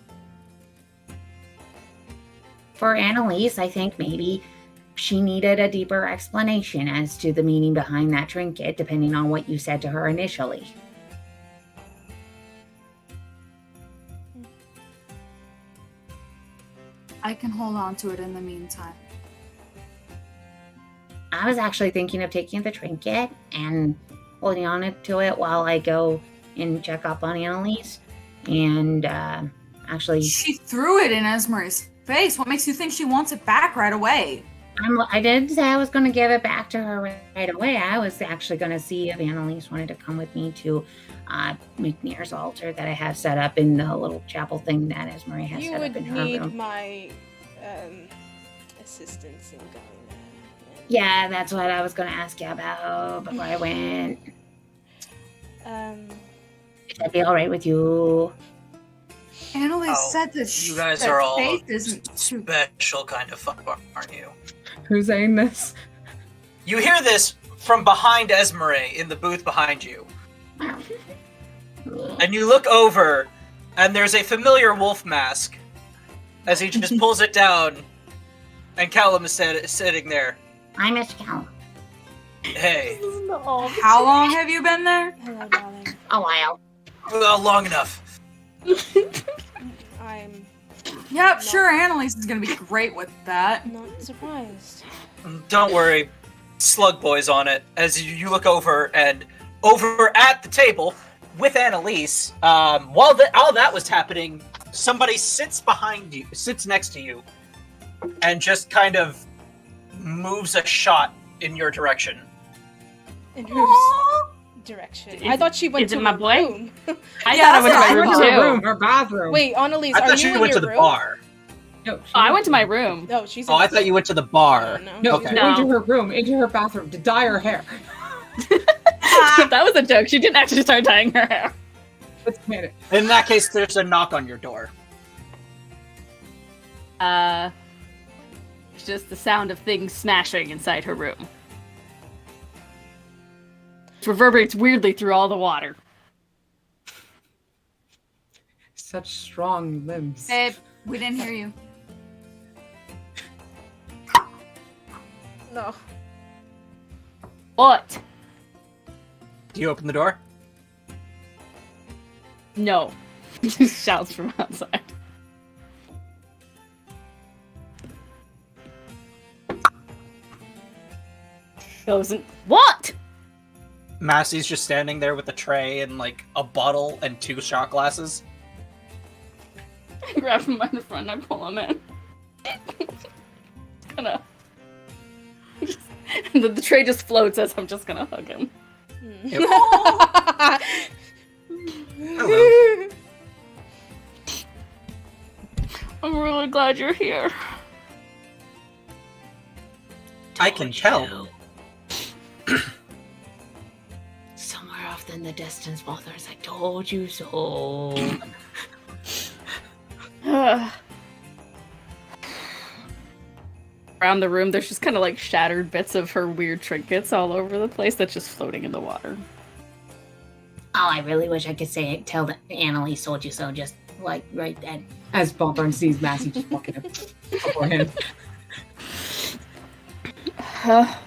For Annalise, I think maybe she needed a deeper explanation as to the meaning behind that trinket, depending on what you said to her initially. I can hold on to it in the meantime. I was actually thinking of taking the trinket and holding on to it while I go and check up on Annalise. And actually... She threw it in Esmer's face. What makes you think she wants it back right away? I did say I was going to give it back to her right away. I was actually going to see if Annalise wanted to come with me to McNair's altar that I have set up in the little chapel thing that Esme has set up in her room. You would need my assistance in going there. Yeah, that's what I was going to ask you about before I went. Would that be all right with you? Annalise said that you guys are all faith isn't too special kind of fuck, aren't you? Who's saying this? You hear this from behind Esmeralda in the booth behind you. And you look over, and there's a familiar wolf mask as he just pulls it down, and Callum is sitting there. Hi, Mr. Callum. Hey. How long have you been there? Hello, darling. A while. Well, long enough. I'm Yep, sure, Annalise is gonna be great with that. not surprised. Don't worry. Slug Boy's on it. As you look over, and over at the table with Annalise, while all that was happening, somebody sits next to you, and just kind of moves a shot in your direction. In whose direction? I thought she went is to it my her boy? room. I thought I went to my room Her too. room, her bathroom. Wait, Annalise, I are thought you you in went your to the room? bar. No, Oh, I went to my room. No, she's. Oh, I thought you went to the bar. No, Okay. Went to her room, into her bathroom to dye her hair. That was a joke. She didn't actually start dyeing her hair. Let's commit it. In that case, there's a knock on your door. It's just the sound of things smashing inside her room. It reverberates weirdly through all the water. such strong limbs. Babe, we didn't hear you. No. What? Do you open the door? No. He shouts from outside. Goes and what? Massey's just standing there with a tray and like a bottle and 2 shot glasses. I grab him by the front and I pull him in. Just gonna. The tray just floats as I'm just gonna hug him. Yep. Hello. I'm really glad you're here. I can tell. Somewhere off in the distance, Mothers, I told you so. Around the room, there's just kind of like shattered bits of her weird trinkets all over the place that's just floating in the water. Oh, I really wish I could tell that Annalise told you so, just like right then. As Bumper sees Massey just walking up beforehand.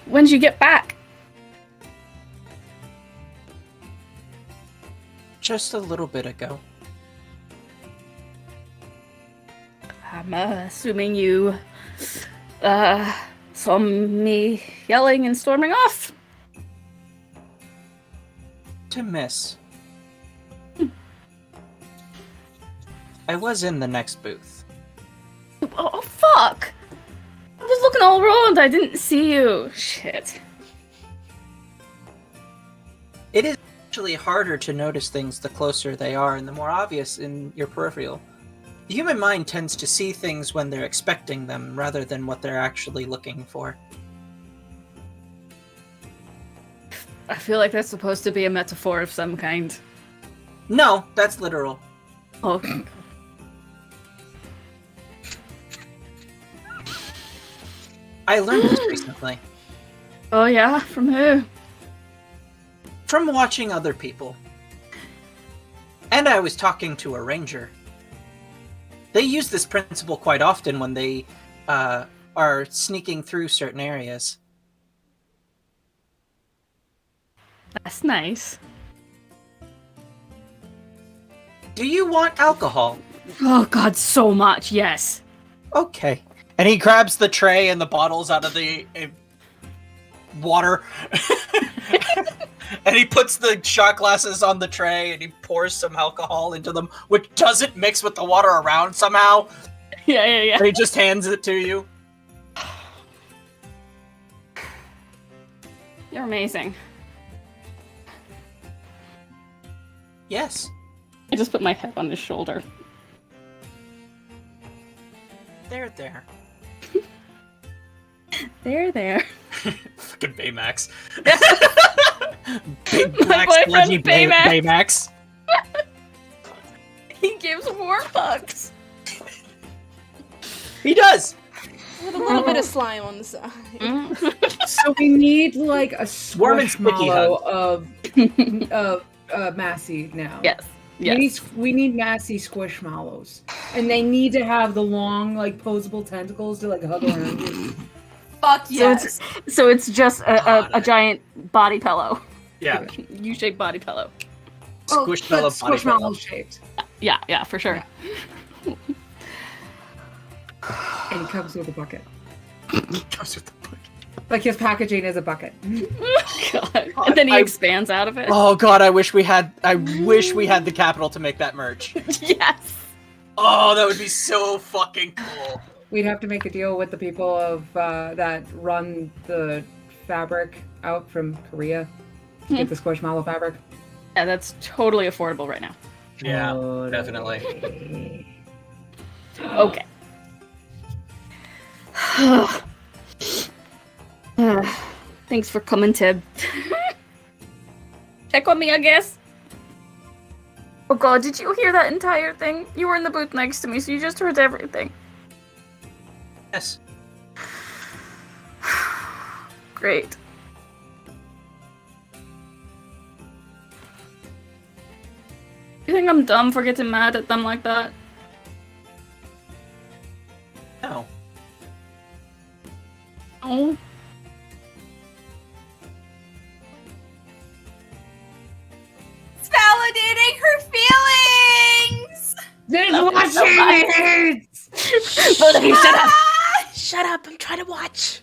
When'd you get back? Just a little bit ago. I'm assuming you saw me yelling and storming off. To miss. I was in the next booth. Oh, fuck! I was looking all around, I didn't see you. Shit. It is actually harder to notice things the closer they are and the more obvious in your peripheral. The human mind tends to see things when they're expecting them rather than what they're actually looking for. I feel like that's supposed to be a metaphor of some kind. No, that's literal. Oh. I learned this recently. Oh yeah? From who? From watching other people. And I was talking to a ranger. They use this principle quite often when they are sneaking through certain areas. That's nice. Do you want alcohol? Oh god, so much, yes. Okay. And he grabs the tray and the bottles out of the water. And he puts the shot glasses on the tray and he pours some alcohol into them, which doesn't mix with the water around somehow. Yeah. He just hands it to you. You're amazing. Yes. I just put my head on his shoulder. There. There. Fucking Baymax. My Big Max, boyfriend Reggie Baymax. Baymax. He gives Warbucks. He does. With a little bit of slime on the side. So we need like a Warm and sticky squishmallow of Massey now. Yes. We need Massey squishmallows. And they need to have the long, like, posable tentacles to like hug around you. Fuck yes. So it's just a giant body pillow. Yeah. U-shaped body pillow. Squishmallow body Squishmallow pillow. shaped. Yeah, for sure. And it comes with a bucket. Comes with the book. Like his packaging is a bucket. God. And then he expands out of it. Oh god, I wish we had the capital to make that merch. Yes. Oh, that would be so fucking cool. We'd have to make a deal with the people of that run the fabric out from Korea. Get the squishmallow fabric. Yeah, that's totally affordable right now. Yeah, definitely. Okay. Thanks for coming to check on me, I guess. Oh god, did you hear that entire thing? You were in the booth next to me, so you just heard everything. Yes. Great. think I'm dumb for getting mad at them like that? No. Oh. It's validating her feelings! This is what she needs! Both of you, shut up! Shut up, I'm trying to watch.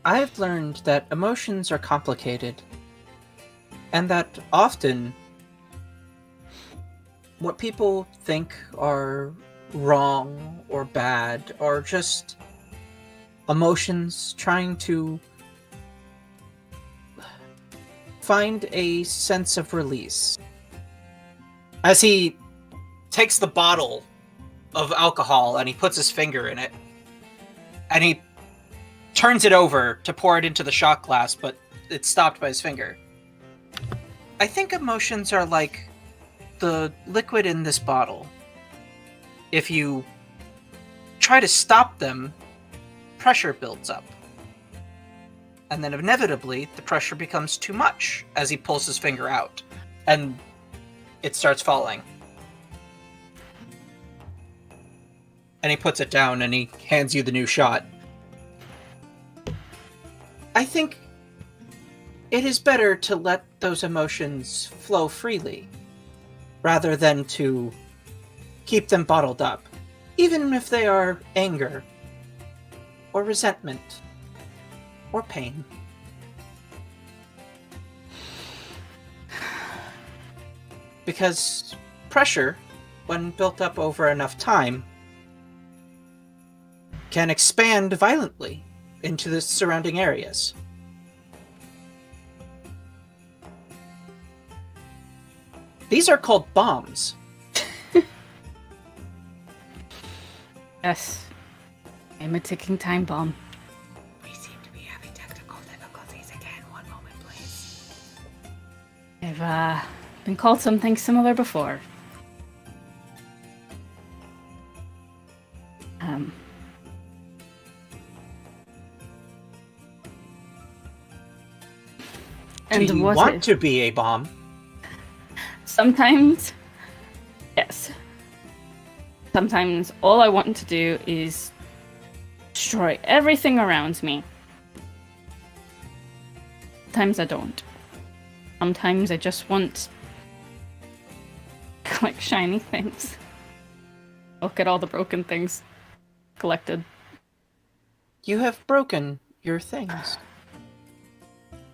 I've learned that emotions are complicated, and that often what people think are wrong or bad are just emotions trying to find a sense of release. As he takes the bottle of alcohol and he puts his finger in it, and he turns it over to pour it into the shot glass, but it's stopped by his finger. I think emotions are like the liquid in this bottle. If you try to stop them, pressure builds up. And then inevitably, the pressure becomes too much as he pulls his finger out, and it starts falling. And he puts it down and he hands you the new shot. I think it is better to let those emotions flow freely, rather than to keep them bottled up, even if they are anger, or resentment, or pain. Because pressure, when built up over enough time, can expand violently into the surrounding areas. These are called bombs. Yes. I'm a ticking time bomb. We seem to be having technical difficulties again. One moment, please. I've been called something similar before. And Do you was want it? to be a bomb? Sometimes, yes. Sometimes all I want to do is destroy everything around me. Sometimes I don't. Sometimes I just want like shiny things. Look at all the broken things collected. You have broken your things.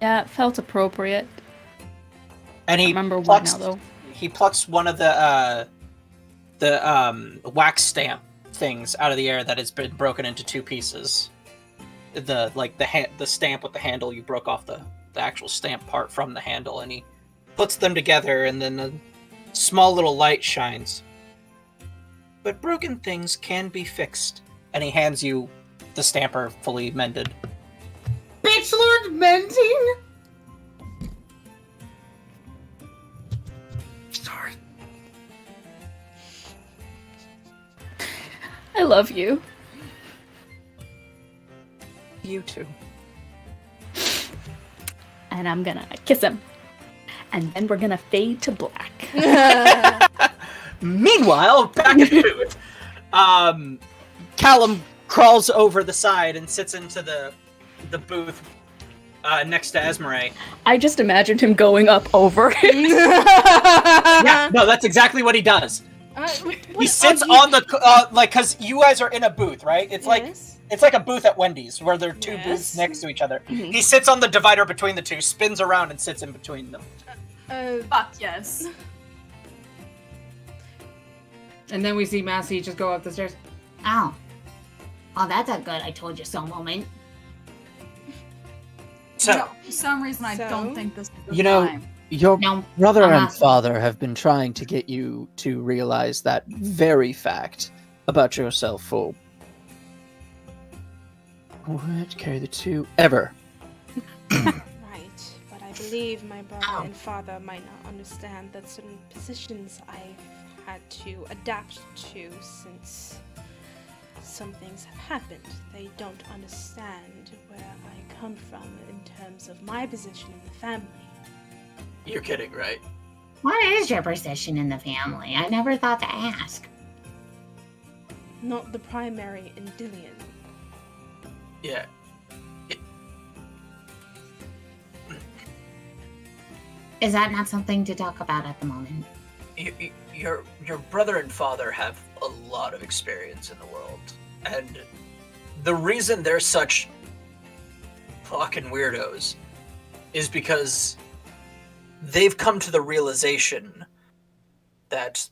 Yeah, it felt appropriate. And I he remember why plucks, now though. he plucks one of the wax stamp things out of the air that has been broken into two pieces. The stamp with the handle, you broke off the actual stamp part from the handle, and he puts them together, and then a small little light shines. But broken things can be fixed. And he hands you the stamper fully mended. Bitch Lord Mending? Sorry. I love you. You too. And I'm gonna kiss him. And then we're gonna fade to black. Meanwhile, back at the booth, Callum crawls over the side and sits into the booth next to Esmeralda. I just imagined him going up over him. Yeah, no, that's exactly what he does. He sits on the because you guys are in a booth, right? It's like a booth at Wendy's where there are two booths next to each other. Mhm. He sits on the divider between the two, spins around, and sits in between them. Fuck yes. And then we see Massey just go up the stairs. Oh. Oh, that's a good I told you so moment. So, No, for some reason I don't think this is the You know- time. your No. brother I'm and not- father have been trying to get you to realize that very fact about yourself for what carry the two ever. Right, but I believe my brother Ow. and father might not understand that certain positions I've had to adapt to since some things have happened. They don't understand where I come from in terms of my position in the family. You're kidding, right? What is your position in the family? I never thought to ask. Not the primary in Dillian. Yeah. Is that not something to talk about at the moment? Your brother and father have a lot of experience in the world, and the reason they're such fucking weirdos is because they've come to the realization that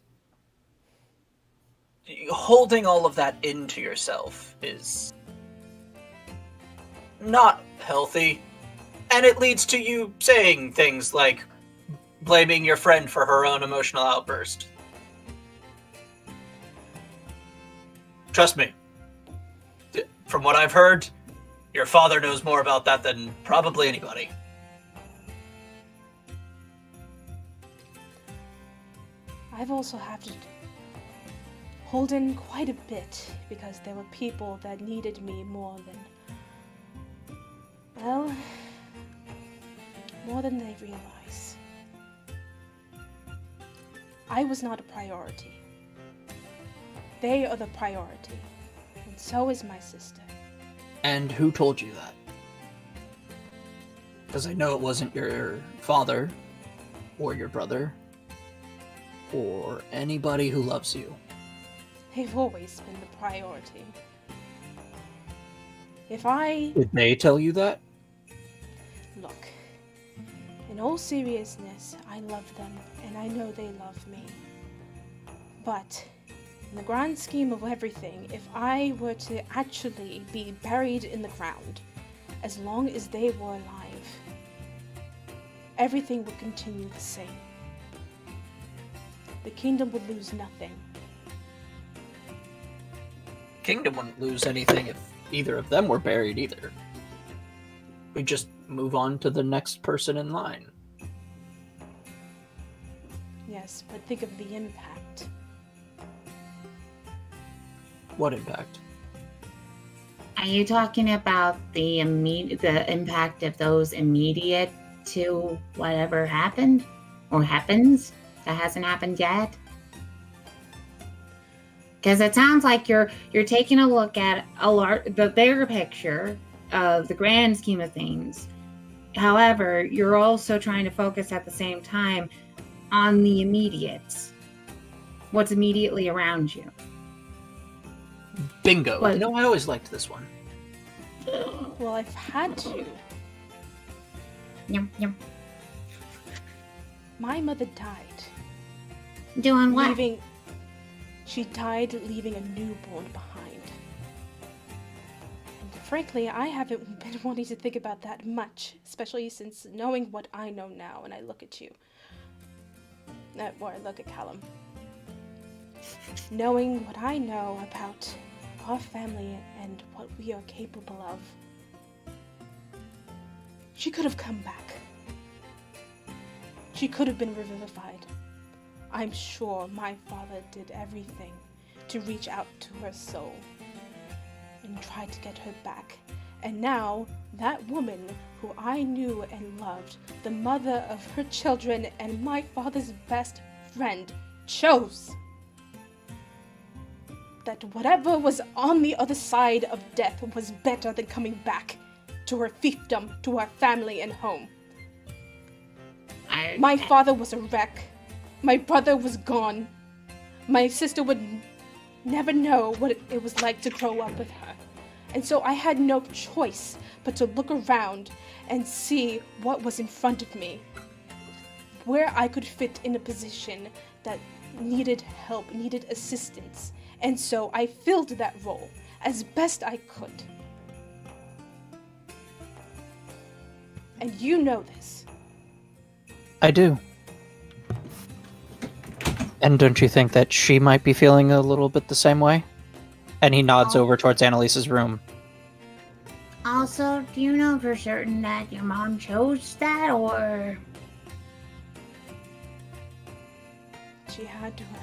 holding all of that into yourself is not healthy, and it leads to you saying things like blaming your friend for her own emotional outburst. Trust me, from what I've heard, your father knows more about that than probably anybody. I've also had to hold in quite a bit because there were people that needed me more than they realize. I was not a priority. They are the priority, and so is my sister. And who told you that? Because I know it wasn't your father, or your brother, or anybody who loves you. They've always been the priority. If I... Did they tell you that? Look, in all seriousness, I love them, and I know they love me. But, in the grand scheme of everything, if I were to actually be buried in the ground, as long as they were alive, everything would continue the same. The kingdom would lose nothing. Kingdom wouldn't lose anything if either of them were buried either. We just move on to the next person in line. Yes, but think of the impact. What impact? Are you talking about the impact of those immediate to whatever happened or happens that hasn't happened yet? Because it sounds like you're taking a look at the bigger picture of the grand scheme of things. However, you're also trying to focus at the same time on the immediates. What's immediately around you. Bingo. What? You know, I always liked this one. Well, I've had to. Yum, yum. My mother died. Doing what? She died leaving a newborn behind. And frankly, I haven't been wanting to think about that much, especially since knowing what I know now, and I look at you. Or I look at Callum. Knowing what I know about our family and what we are capable of. She could have come back. She could have been revivified. I'm sure my father did everything to reach out to her soul and try to get her back. And now, that woman who I knew and loved, the mother of her children and my father's best friend, chose that whatever was on the other side of death was better than coming back to her fiefdom, to her family and home. My father was a wreck. My brother was gone. My sister would never know what it was like to grow up with her. And so I had no choice but to look around and see what was in front of me, where I could fit in a position that needed help, needed assistance. And so I filled that role as best I could. And you know this. I do. And don't you think that she might be feeling a little bit the same way? And he nods over towards Annalise's room. Also, do you know for certain that your mom chose that, or? She had to have.